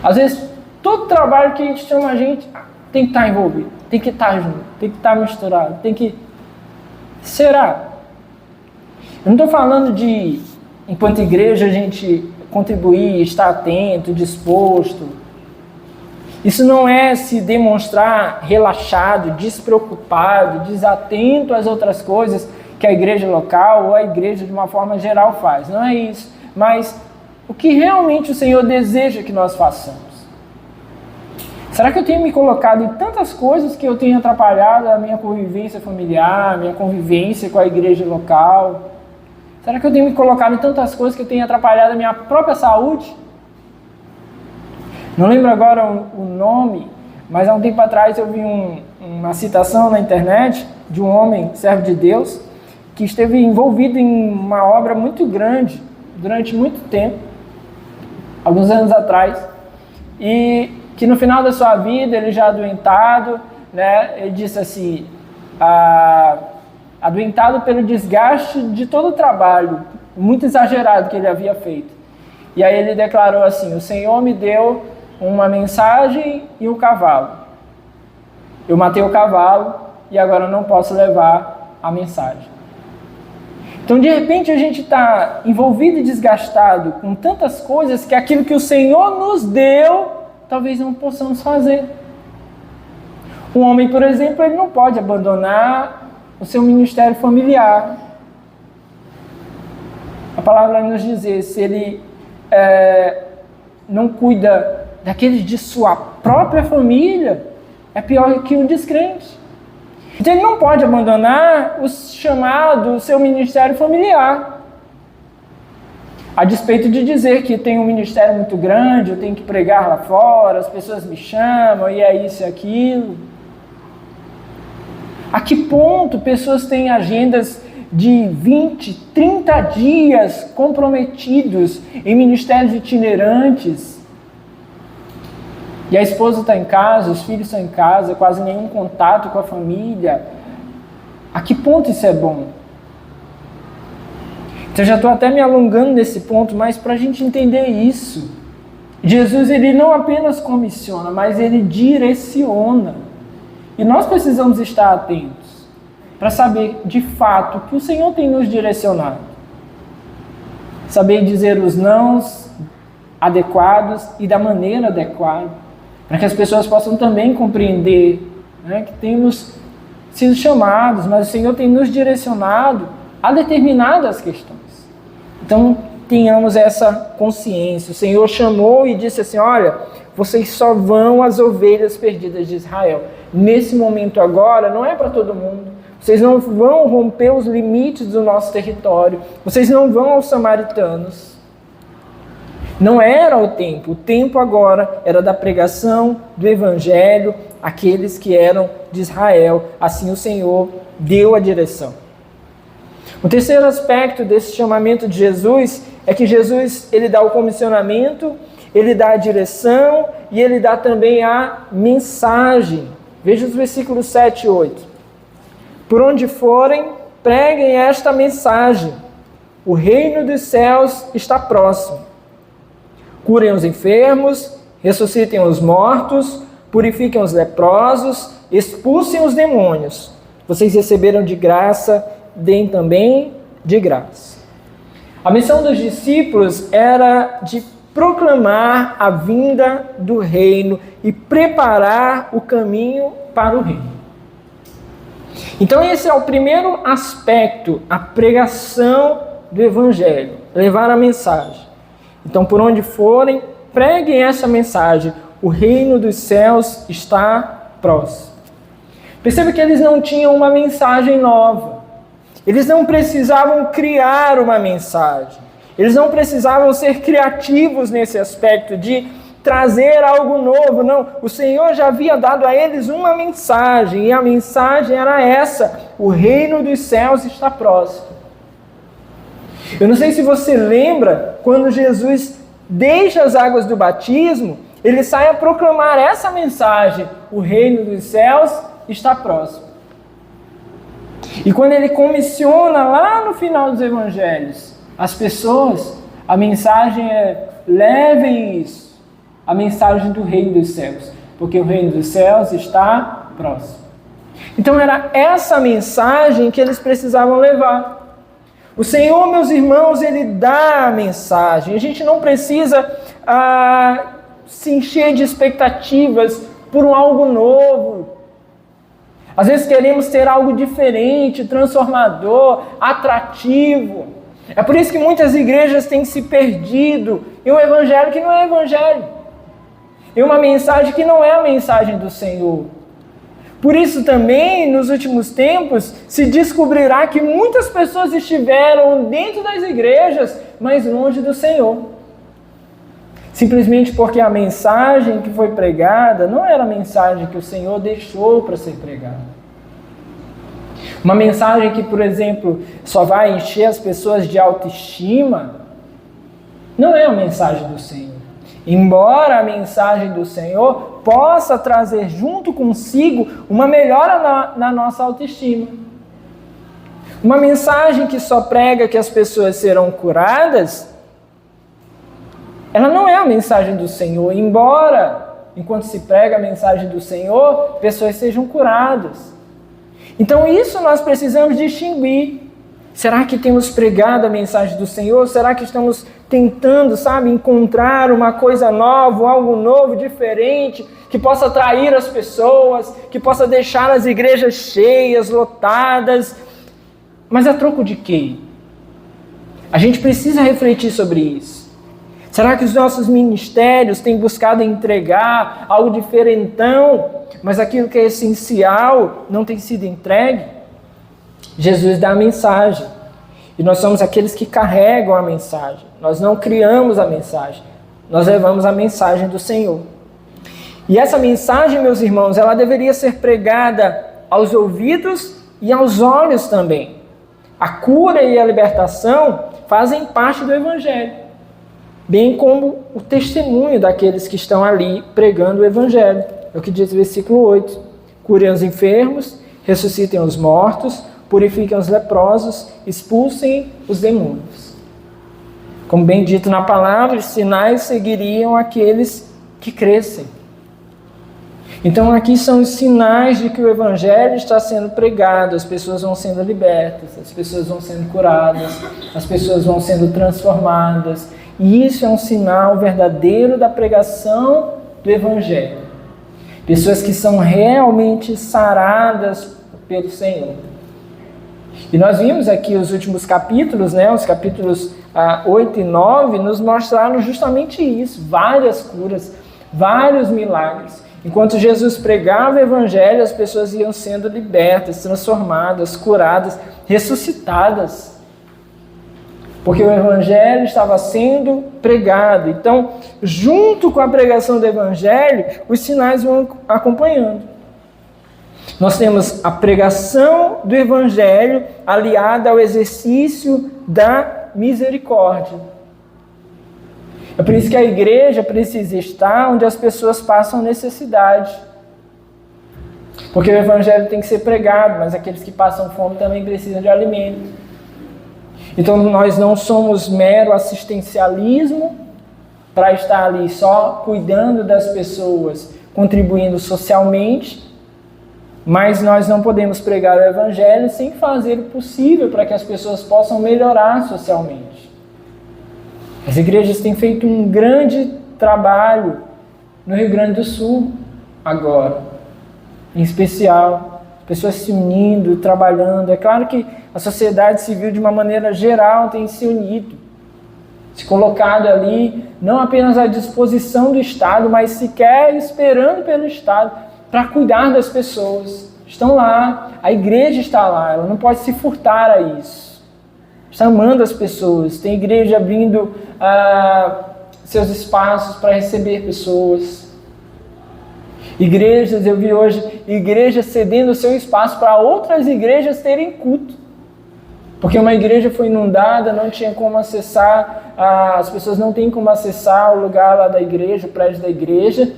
Às vezes, todo trabalho que a gente chama a gente tem que estar envolvido, tem que estar junto, tem que estar misturado, tem que... Será? Eu não estou falando de, enquanto igreja, a gente contribuir, estar atento, disposto. Isso não é se demonstrar relaxado, despreocupado, desatento às outras coisas que a igreja local ou a igreja de uma forma geral faz. Não é isso. Mas o que realmente o Senhor deseja que nós façamos? Será que eu tenho me colocado em tantas coisas que eu tenho atrapalhado a minha convivência familiar, a minha convivência com a igreja local? Será que eu tenho me colocado em tantas coisas que eu tenho atrapalhado a minha própria saúde? Não lembro agora o nome, mas há um tempo atrás eu vi uma citação na internet de um homem, servo de Deus, que esteve envolvido em uma obra muito grande durante muito tempo. alguns anos atrás, e que no final da sua vida, ele já adoentado, né, ele disse assim, adoentado pelo desgaste de todo o trabalho, muito exagerado que ele havia feito. E aí ele declarou assim: o Senhor me deu uma mensagem e um cavalo. Eu matei o cavalo e agora não posso levar a mensagem. Então, de repente, a gente está envolvido e desgastado com tantas coisas que aquilo que o Senhor nos deu, talvez não possamos fazer. Um homem, por exemplo, ele não pode abandonar o seu ministério familiar. A palavra vai nos dizer, se ele não cuida daqueles de sua própria família, é pior que um descrente. Então ele não pode abandonar o seu ministério familiar. A despeito de dizer que tem um ministério muito grande, eu tenho que pregar lá fora, as pessoas me chamam, e é isso e aquilo. A que ponto pessoas têm agendas de 20, 30 dias comprometidos em ministérios itinerantes? E a esposa está em casa, os filhos estão em casa, quase nenhum contato com a família. A que ponto isso é bom? Então, já estou até me alongando nesse ponto, mas para a gente entender isso, Jesus ele não apenas comissiona, mas ele direciona. E nós precisamos estar atentos para saber de fato o que o Senhor tem nos direcionado. Saber dizer os nãos adequados e da maneira adequada, para que as pessoas possam também compreender, né, que temos sido chamados, mas o Senhor tem nos direcionado a determinadas questões. Então, tenhamos essa consciência. O Senhor chamou e disse assim: olha, vocês só vão às ovelhas perdidas de Israel. Nesse momento agora, não é para todo mundo. Vocês não vão romper os limites do nosso território. Vocês não vão aos samaritanos. Não era o tempo agora era da pregação do Evangelho àqueles que eram de Israel. Assim o Senhor deu a direção. O terceiro aspecto desse chamamento de Jesus é que Jesus ele dá o comissionamento, ele dá a direção e ele dá também a mensagem. Veja os versículos 7 e 8. Por onde forem, preguem esta mensagem: o reino dos céus está próximo. Curem os enfermos, ressuscitem os mortos, purifiquem os leprosos, expulsem os demônios. Vocês receberam de graça, deem também de graça. A missão dos discípulos era de proclamar a vinda do reino e preparar o caminho para o reino. Então esse é o primeiro aspecto, a pregação do Evangelho, levar a mensagem. Então, por onde forem, preguem essa mensagem: o reino dos céus está próximo. Perceba que eles não tinham uma mensagem nova. Eles não precisavam criar uma mensagem. Eles não precisavam ser criativos nesse aspecto de trazer algo novo. Não, o Senhor já havia dado a eles uma mensagem, e a mensagem era essa: o reino dos céus está próximo. Eu não sei se você lembra, quando Jesus deixa as águas do batismo, ele sai a proclamar essa mensagem: o reino dos céus está próximo. E quando ele comissiona lá no final dos evangelhos as pessoas, a mensagem é: levem isso, a mensagem do reino dos céus, porque o reino dos céus está próximo. Então era essa mensagem que eles precisavam levar. O Senhor, meus irmãos, ele dá a mensagem. A gente não precisa se encher de expectativas por algo novo. Às vezes queremos ter algo diferente, transformador, atrativo. É por isso que muitas igrejas têm se perdido em um evangelho que não é evangelho, em uma mensagem que não é a mensagem do Senhor. Por isso também, nos últimos tempos, se descobrirá que muitas pessoas estiveram dentro das igrejas, mas longe do Senhor. Simplesmente porque a mensagem que foi pregada não era a mensagem que o Senhor deixou para ser pregada. Uma mensagem que, por exemplo, só vai encher as pessoas de autoestima, não é a mensagem do Senhor. embora a mensagem do Senhor possa trazer junto consigo uma melhora na nossa autoestima. Uma mensagem que só prega que as pessoas serão curadas, ela não é a mensagem do Senhor, embora, enquanto se prega a mensagem do Senhor, pessoas sejam curadas. Então isso nós precisamos distinguir. Será que temos pregado a mensagem do Senhor? Será que estamos tentando, encontrar uma coisa nova, algo novo, diferente, que possa atrair as pessoas, que possa deixar as igrejas cheias, lotadas? Mas a troco de quê? A gente precisa refletir sobre isso. Será que os nossos ministérios têm buscado entregar algo diferentão, mas aquilo que é essencial não tem sido entregue? Jesus dá a mensagem, e nós somos aqueles que carregam a mensagem. Nós não criamos a mensagem, nós levamos a mensagem do Senhor. E essa mensagem, meus irmãos, ela deveria ser pregada aos ouvidos e aos olhos também. A cura e a libertação fazem parte do Evangelho, bem como o testemunho daqueles que estão ali pregando o Evangelho. É o que diz o versículo 8. Curem os enfermos, ressuscitem os mortos, purifiquem os leprosos, expulsem os demônios. Como bem dito na palavra, os sinais seguiriam aqueles que crescem. Então aqui são os sinais de que o Evangelho está sendo pregado, as pessoas vão sendo libertas, as pessoas vão sendo curadas, as pessoas vão sendo transformadas. E isso é um sinal verdadeiro da pregação do Evangelho. Pessoas que são realmente saradas pelo Senhor. E nós vimos aqui os últimos capítulos, os capítulos 8 e 9, nos mostraram justamente isso, várias curas, vários milagres. Enquanto Jesus pregava o Evangelho, as pessoas iam sendo libertas, transformadas, curadas, ressuscitadas. Porque o Evangelho estava sendo pregado. Então, junto com a pregação do Evangelho, os sinais vão acompanhando. Nós temos a pregação do Evangelho aliada ao exercício da misericórdia. É por isso que a igreja precisa estar onde as pessoas passam necessidade. Porque o Evangelho tem que ser pregado, mas aqueles que passam fome também precisam de alimento. Então nós não somos mero assistencialismo para estar ali só cuidando das pessoas, contribuindo socialmente, mas nós não podemos pregar o Evangelho sem fazer o possível para que as pessoas possam melhorar socialmente. As igrejas têm feito um grande trabalho no Rio Grande do Sul agora, em especial, pessoas se unindo, trabalhando. É claro que a sociedade civil, de uma maneira geral, tem se unido, se colocado ali, não apenas à disposição do Estado, mas sequer esperando pelo Estado para cuidar das pessoas. Estão lá, a igreja está lá, ela não pode se furtar a isso. Está amando as pessoas, tem igreja abrindo seus espaços para receber pessoas. Igrejas, eu vi hoje, igrejas cedendo o seu espaço para outras igrejas terem culto. Porque uma igreja foi inundada, não tinha como acessar, as pessoas não têm como acessar o lugar lá da igreja, o prédio da igreja.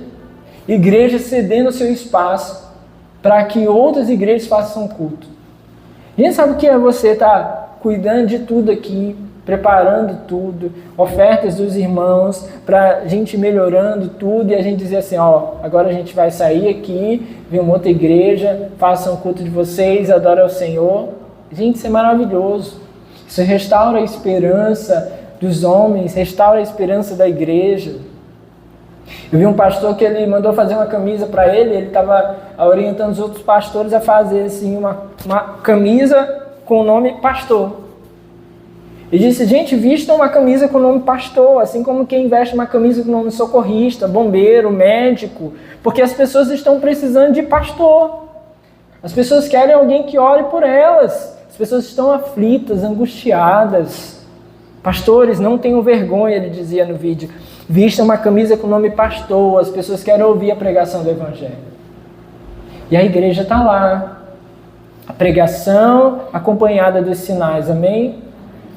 Igreja cedendo o seu espaço para que outras igrejas façam culto. A gente sabe o que é você estar cuidando de tudo aqui, preparando tudo, ofertas dos irmãos, para a gente melhorando tudo, e a gente dizer assim, agora a gente vai sair aqui, ver uma outra igreja, façam o culto de vocês, adorem ao Senhor. Gente, isso é maravilhoso. Isso restaura a esperança dos homens, restaura a esperança da igreja. Eu vi um pastor que ele mandou fazer uma camisa para ele estava orientando os outros pastores a fazer assim, uma camisa com o nome pastor. Ele disse, gente, vistam uma camisa com o nome pastor, assim como quem veste uma camisa com o nome socorrista, bombeiro, médico, porque as pessoas estão precisando de pastor. As pessoas querem alguém que ore por elas. As pessoas estão aflitas, angustiadas. Pastores, não tenham vergonha, ele dizia no vídeo. Vistam uma camisa com o nome pastor, as pessoas querem ouvir a pregação do Evangelho. E a igreja está lá. A pregação acompanhada dos sinais, amém?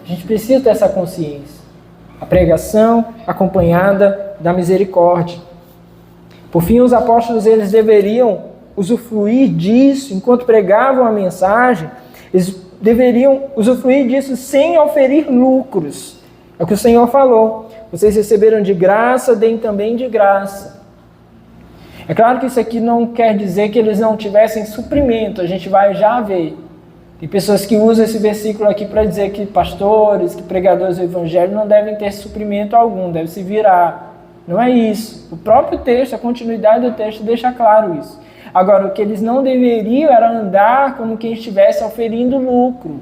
A gente precisa ter essa consciência. A pregação acompanhada da misericórdia. Por fim, os apóstolos eles deveriam usufruir disso enquanto pregavam a mensagem, eles deveriam usufruir disso sem oferir lucros. É o que o Senhor falou. Vocês receberam de graça, deem também de graça. É claro que isso aqui não quer dizer que eles não tivessem suprimento, a gente vai já ver. Tem pessoas que usam esse versículo aqui para dizer que pastores, que pregadores do evangelho não devem ter suprimento algum, devem se virar. Não é isso. O próprio texto, a continuidade do texto deixa claro isso. Agora, o que eles não deveriam era andar como quem estivesse oferindo lucro.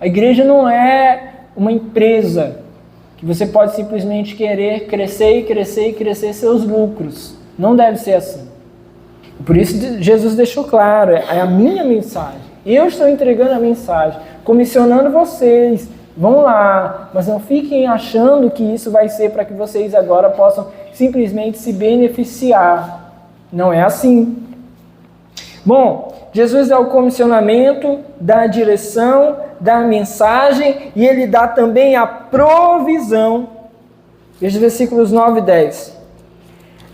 A igreja não é uma empresa que você pode simplesmente querer crescer e crescer e crescer seus lucros. Não deve ser assim. Por isso Jesus deixou claro, é a minha mensagem. Eu estou entregando a mensagem, comissionando vocês. Vão lá, mas não fiquem achando que isso vai ser para que vocês agora possam simplesmente se beneficiar. Não é assim. Bom, Jesus dá o comissionamento, dá a direção, dá a mensagem e ele dá também a provisão. Veja os versículos 9 e 10.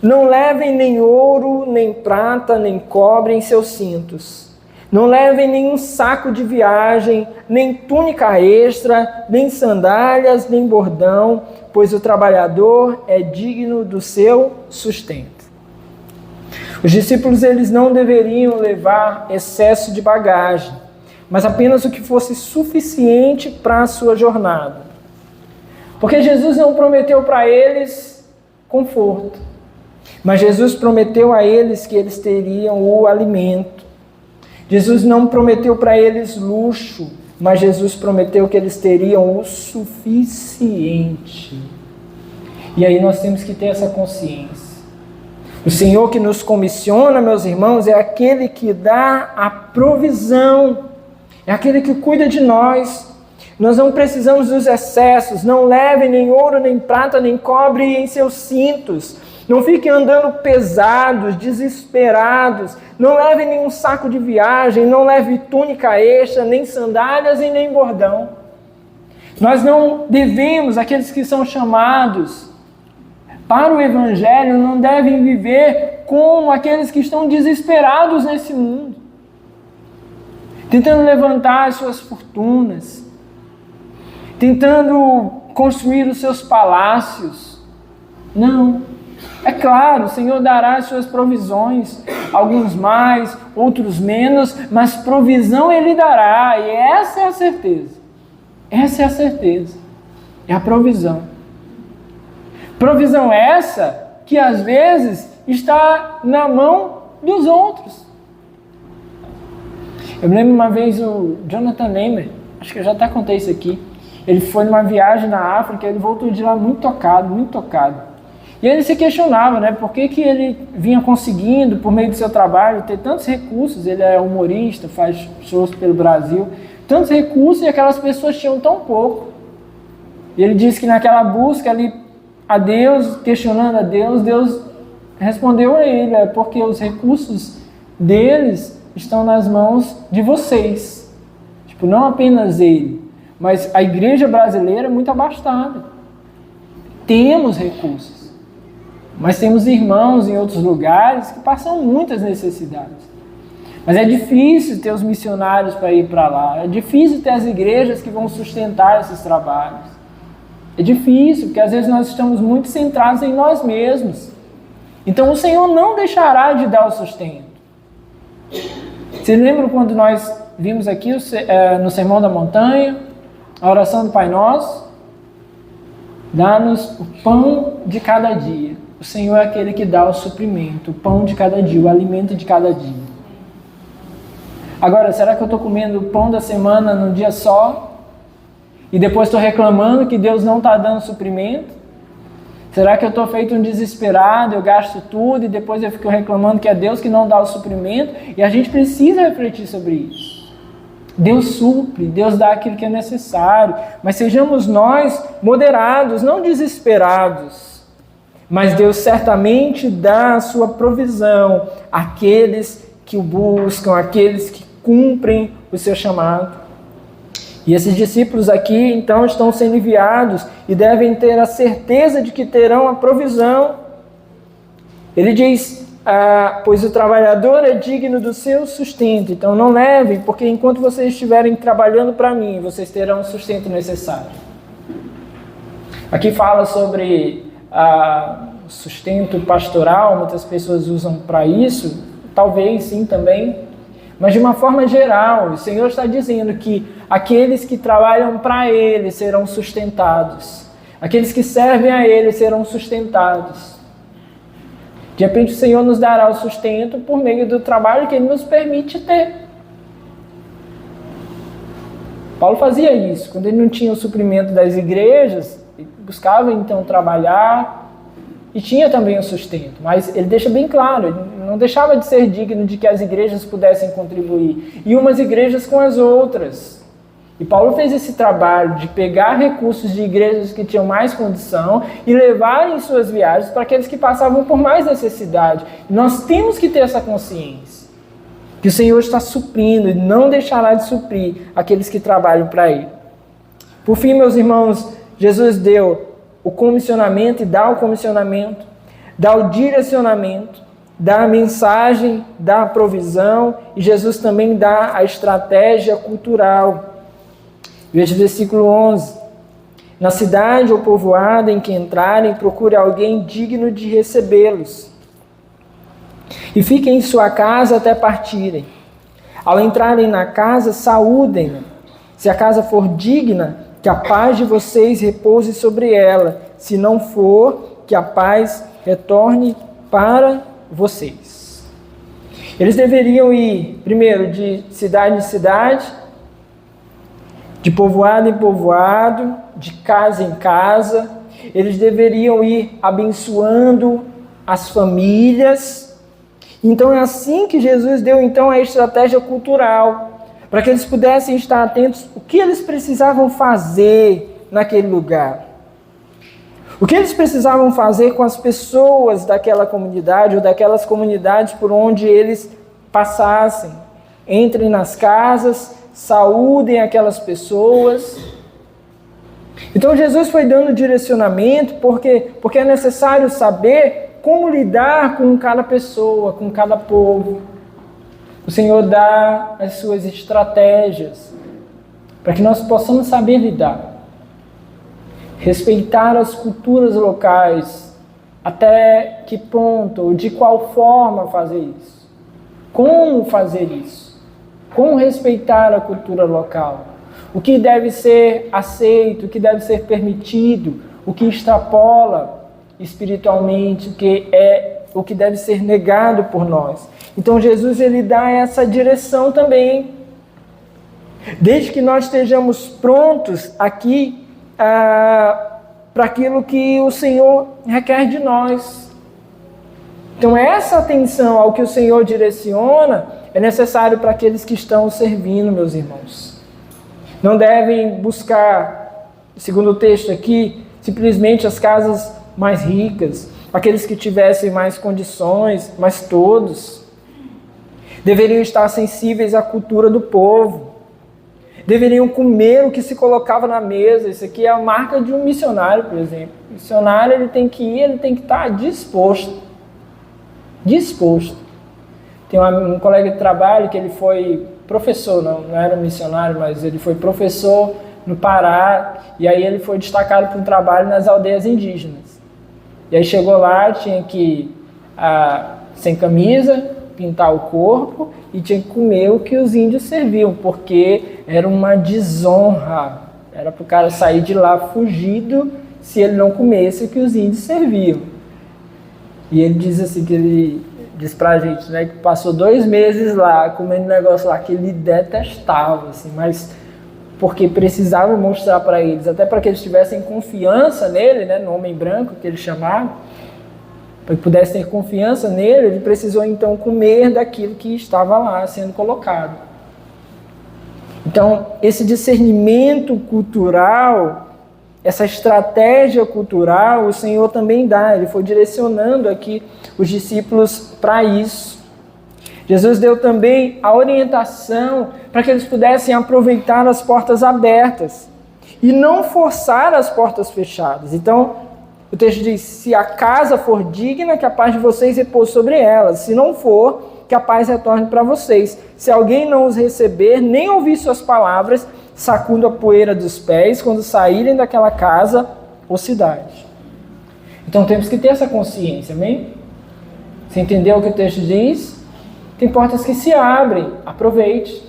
Não levem nem ouro, nem prata, nem cobre em seus cintos. Não levem nenhum saco de viagem, nem túnica extra, nem sandálias, nem bordão, pois o trabalhador é digno do seu sustento. Os discípulos eles não deveriam levar excesso de bagagem, mas apenas o que fosse suficiente para a sua jornada. Porque Jesus não prometeu para eles conforto, mas Jesus prometeu a eles que eles teriam o alimento. Jesus não prometeu para eles luxo, mas Jesus prometeu que eles teriam o suficiente. E aí nós temos que ter essa consciência. O Senhor que nos comissiona, meus irmãos, é aquele que dá a provisão, é aquele que cuida de nós. Nós não precisamos dos excessos, não levem nem ouro, nem prata, nem cobre em seus cintos. Não fiquem andando pesados, desesperados. Não levem nenhum saco de viagem, não leve túnica extra, nem sandálias e nem bordão. Nós não devemos, aqueles que são chamados para o Evangelho, não devem viver como aqueles que estão desesperados nesse mundo, tentando levantar as suas fortunas, tentando construir os seus palácios. Não. É claro, o Senhor dará as suas provisões, alguns mais, outros menos, mas provisão Ele dará, e essa é a certeza. Essa é a certeza, é a provisão. Provisão essa que às vezes está na mão dos outros. Eu me lembro uma vez o Jonathan Lehmer, acho que eu já até contei isso aqui, ele foi numa viagem na África, ele voltou de lá muito tocado, muito tocado. E ele se questionava, né, por que ele vinha conseguindo, por meio do seu trabalho, ter tantos recursos. Ele é humorista, faz shows pelo Brasil, tantos recursos e aquelas pessoas tinham tão pouco. E ele disse que naquela busca ali a Deus, questionando a Deus, Deus respondeu a ele, é porque os recursos deles estão nas mãos de vocês. Tipo, não apenas ele, mas a igreja brasileira é muito abastada. Temos recursos. Mas temos irmãos em outros lugares que passam muitas necessidades. Mas é difícil ter os missionários para ir para lá. É difícil ter as igrejas que vão sustentar esses trabalhos. É difícil, porque às vezes nós estamos muito centrados em nós mesmos. Então o Senhor não deixará de dar o sustento. Vocês lembram quando nós vimos aqui no Sermão da Montanha, a oração do Pai Nosso? Dá-nos o pão de cada dia. O Senhor é aquele que dá o suprimento, o pão de cada dia, o alimento de cada dia. Agora, será que eu estou comendo o pão da semana num dia só? E depois estou reclamando que Deus não está dando suprimento? Será que eu estou feito um desesperado, eu gasto tudo e depois eu fico reclamando que é Deus que não dá o suprimento? E a gente precisa refletir sobre isso. Deus supre, Deus dá aquilo que é necessário, mas sejamos nós moderados, não desesperados. Mas Deus certamente dá a sua provisão àqueles que o buscam, àqueles que cumprem o seu chamado. E esses discípulos aqui, então, estão sendo enviados e devem ter a certeza de que terão a provisão. Ele diz, pois o trabalhador é digno do seu sustento, então não levem, porque enquanto vocês estiverem trabalhando para mim, vocês terão o sustento necessário. Aqui fala sobre sustento pastoral, muitas pessoas usam para isso, talvez sim também, mas de uma forma geral, o Senhor está dizendo que aqueles que trabalham para Ele serão sustentados, aqueles que servem a Ele serão sustentados. De repente o Senhor nos dará o sustento por meio do trabalho que Ele nos permite ter. Paulo fazia isso, quando ele não tinha o suprimento das igrejas, ele buscava então trabalhar e tinha também o sustento, mas ele deixa bem claro, ele não deixava de ser digno de que as igrejas pudessem contribuir, e umas igrejas com as outras. E Paulo fez esse trabalho de pegar recursos de igrejas que tinham mais condição e levar em suas viagens para aqueles que passavam por mais necessidade. E nós temos que ter essa consciência, que o Senhor está suprindo e não deixará de suprir aqueles que trabalham para Ele. Por fim, meus irmãos, Jesus deu o comissionamento e dá o comissionamento, dá o direcionamento, dá a mensagem, dá a provisão, e Jesus também dá a estratégia cultural. Veja o versículo 11. Na cidade ou povoada em que entrarem, procure alguém digno de recebê-los, e fiquem em sua casa até partirem. Ao entrarem na casa, saúdem-na. Se a casa for digna, que a paz de vocês repouse sobre ela. Se não for, que a paz retorne para vocês. Eles deveriam ir, primeiro, de cidade em cidade, de povoado em povoado, de casa em casa. Eles deveriam ir abençoando as famílias. Então é assim que Jesus deu então a estratégia cultural, para que eles pudessem estar atentos o que eles precisavam fazer naquele lugar. O que eles precisavam fazer com as pessoas daquela comunidade ou daquelas comunidades por onde eles passassem. Entrem nas casas, saúdem aquelas pessoas. Então Jesus foi dando direcionamento porque é necessário saber como lidar com cada pessoa, com cada povo. O Senhor dá as suas estratégias para que nós possamos saber lidar, respeitar as culturas locais, até que ponto ou de qual forma fazer isso, como fazer isso, como respeitar a cultura local, o que deve ser aceito, o que deve ser permitido, o que extrapola espiritualmente, o que deve ser negado por nós. Então Jesus ele dá essa direção também, desde que nós estejamos prontos aqui para aquilo que o Senhor requer de nós. Então essa atenção ao que o Senhor direciona é necessário para aqueles que estão servindo, meus irmãos. Não devem buscar, segundo o texto aqui, simplesmente as casas mais ricas, aqueles que tivessem mais condições, mas todos deveriam estar sensíveis à cultura do povo, deveriam comer o que se colocava na mesa. Isso aqui é a marca de um missionário, por exemplo. O missionário ele tem que ir, ele tem que estar disposto. Tem um colega de trabalho que ele foi professor, não era missionário, mas ele foi professor no Pará, e aí ele foi destacado para um trabalho nas aldeias indígenas. E aí chegou lá, tinha que ir sem camisa, pintar o corpo e tinha que comer o que os índios serviam, porque era uma desonra. Era para o cara sair de lá fugido se ele não comesse o que os índios serviam. E ele diz assim, que ele diz pra gente, né, que passou 2 meses lá comendo um negócio lá que ele detestava, assim, mas porque precisava mostrar para eles, até para que eles tivessem confiança nele, né, no homem branco que ele chamava, para que pudesse ter confiança nele, ele precisou então comer daquilo que estava lá sendo colocado. Então, esse discernimento cultural, essa estratégia cultural, o Senhor também dá. Ele foi direcionando aqui os discípulos para isso. Jesus deu também a orientação para que eles pudessem aproveitar as portas abertas e não forçar as portas fechadas. Então, O texto diz, se a casa for digna, que a paz de vocês repouse sobre ela. Se não for, que a paz retorne para vocês. Se alguém não os receber, nem ouvir suas palavras, sacudo a poeira dos pés quando saírem daquela casa ou cidade. Então temos que ter essa consciência, amém? Você entendeu o que o texto diz? Tem portas que se abrem, aproveite.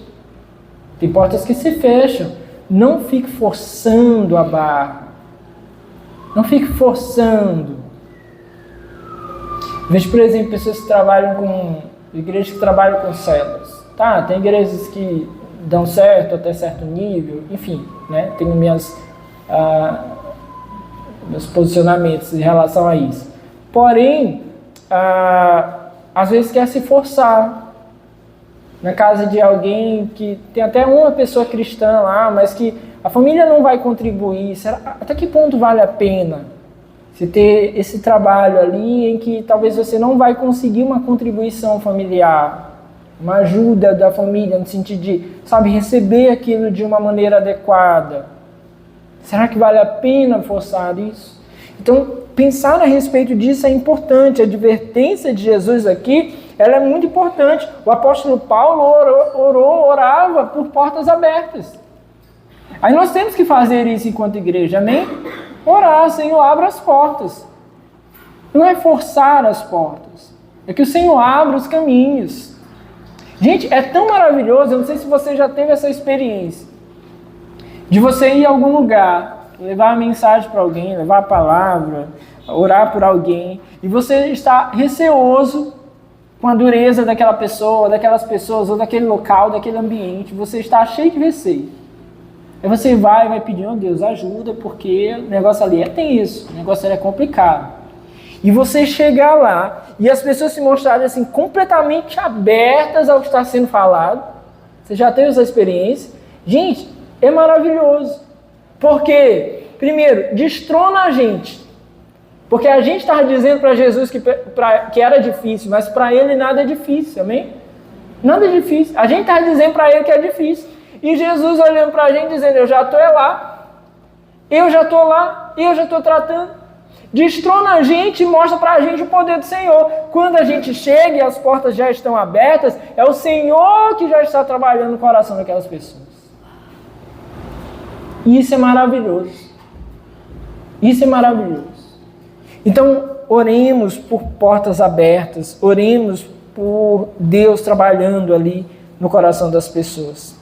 Tem portas que se fecham. Não fique forçando a barra. Não fique forçando. Vejo, por exemplo, pessoas que trabalham com... igrejas que trabalham com células. Tá, tem igrejas que dão certo até certo nível. Enfim, né? Tenho meus posicionamentos em relação a isso. Porém, às vezes quer se forçar. Na casa de alguém que tem até uma pessoa cristã lá, mas que a família não vai contribuir. Até que ponto vale a pena se ter esse trabalho ali em que talvez você não vai conseguir uma contribuição familiar, uma ajuda da família no sentido de, sabe, receber aquilo de uma maneira adequada? Será que vale a pena forçar isso? Então, pensar a respeito disso é importante. A advertência de Jesus aqui, ela é muito importante. O apóstolo Paulo orava por portas abertas. Aí nós temos que fazer isso enquanto igreja, amém? Orar, Senhor, abra as portas. Não é forçar as portas. É que o Senhor abra os caminhos. Gente, é tão maravilhoso, eu não sei se você já teve essa experiência, de você ir a algum lugar, levar a mensagem para alguém, levar a palavra, orar por alguém, e você está receoso com a dureza daquela pessoa, daquelas pessoas, ou daquele local, daquele ambiente, você está cheio de receio. Aí você vai pedir, oh Deus, ajuda, porque o negócio ali é tenso, o negócio ali é complicado. E você chegar lá, e as pessoas se mostrarem assim, completamente abertas ao que está sendo falado. Você já teve essa experiência? Gente, é maravilhoso. Porque, primeiro, destrona a gente. Porque a gente estava dizendo para Jesus que era difícil, mas para ele nada é difícil, amém? Nada é difícil. A gente estava dizendo para ele que é difícil. E Jesus olhando para a gente dizendo, eu já estou lá. Eu já estou lá. Eu já estou tratando. Destrona a gente e mostra para a gente o poder do Senhor. Quando a gente chega e as portas já estão abertas, é o Senhor que já está trabalhando no coração daquelas pessoas. E isso é maravilhoso. Isso é maravilhoso. Então, oremos por portas abertas, oremos por Deus trabalhando ali no coração das pessoas.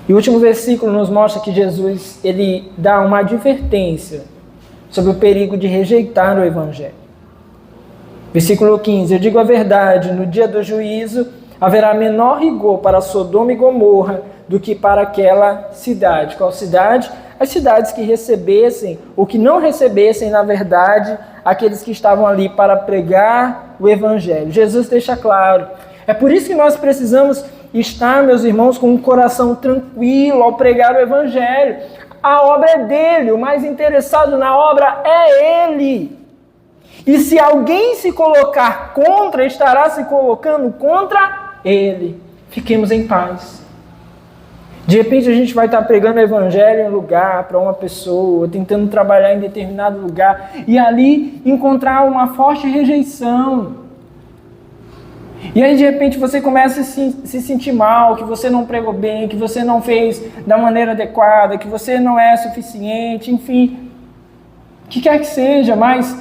E o último versículo nos mostra que Jesus, ele dá uma advertência sobre o perigo de rejeitar o Evangelho. Versículo 15, eu digo a verdade, no dia do juízo haverá menor rigor para Sodoma e Gomorra do que para aquela cidade. Qual cidade? As cidades que recebessem, ou que não recebessem, na verdade, aqueles que estavam ali para pregar o Evangelho. Jesus deixa claro. É por isso que nós precisamos estar, meus irmãos, com um coração tranquilo ao pregar o Evangelho. A obra é dele, o mais interessado na obra é ele. E se alguém se colocar contra, estará se colocando contra ele. Fiquemos em paz. De repente a gente vai estar pregando o Evangelho em um lugar, para uma pessoa, tentando trabalhar em determinado lugar, e ali encontrar uma forte rejeição. E aí de repente você começa a se sentir mal, que você não pregou bem, que você não fez da maneira adequada, que você não é suficiente, enfim. O que quer que seja, mas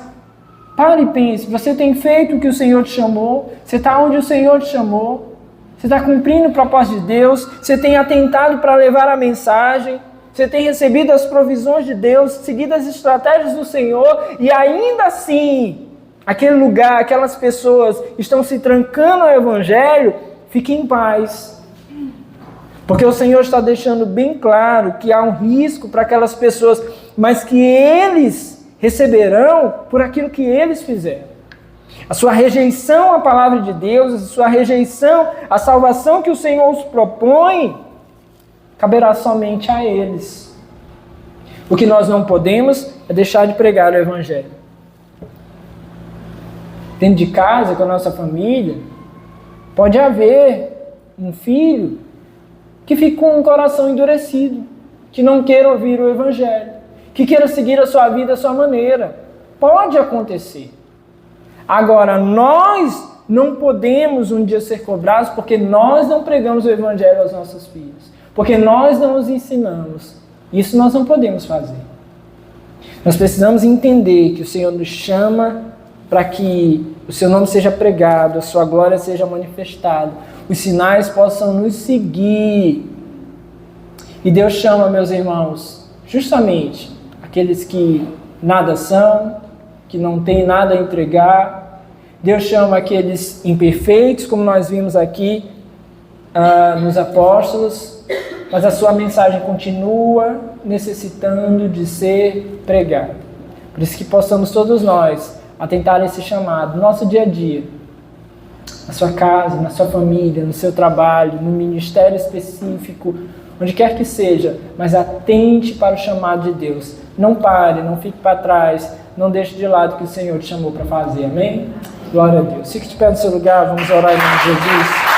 pare e pense, você tem feito o que o Senhor te chamou, você está onde o Senhor te chamou, você está cumprindo o propósito de Deus, você tem atentado para levar a mensagem, você tem recebido as provisões de Deus, seguido as estratégias do Senhor, e ainda assim, aquele lugar, aquelas pessoas estão se trancando ao Evangelho, fique em paz. Porque o Senhor está deixando bem claro que há um risco para aquelas pessoas, mas que eles receberão por aquilo que eles fizeram. A sua rejeição à palavra de Deus, a sua rejeição à salvação que o Senhor os propõe, caberá somente a eles. O que nós não podemos é deixar de pregar o Evangelho. Dentro de casa, com a nossa família, pode haver um filho que fique com um coração endurecido, que não queira ouvir o Evangelho. que queira seguir a sua vida, a sua maneira. Pode acontecer. Agora, nós não podemos um dia ser cobrados porque nós não pregamos o Evangelho aos nossos filhos. Porque nós não os ensinamos. Isso nós não podemos fazer. Nós precisamos entender que o Senhor nos chama para que o seu nome seja pregado, a sua glória seja manifestada, os sinais possam nos seguir. E Deus chama, meus irmãos, justamente aqueles que nada são, que não têm nada a entregar. Deus chama aqueles imperfeitos, como nós vimos aqui nos apóstolos, mas a sua mensagem continua necessitando de ser pregada. Por isso que possamos todos nós atentar esse chamado no nosso dia a dia, na sua casa, na sua família, no seu trabalho, no ministério específico, onde quer que seja, mas atente para o chamado de Deus. Não pare, não fique para trás, não deixe de lado o que o Senhor te chamou para fazer, amém? Glória a Deus. Fique de pé no seu lugar, vamos orar em nome de Jesus.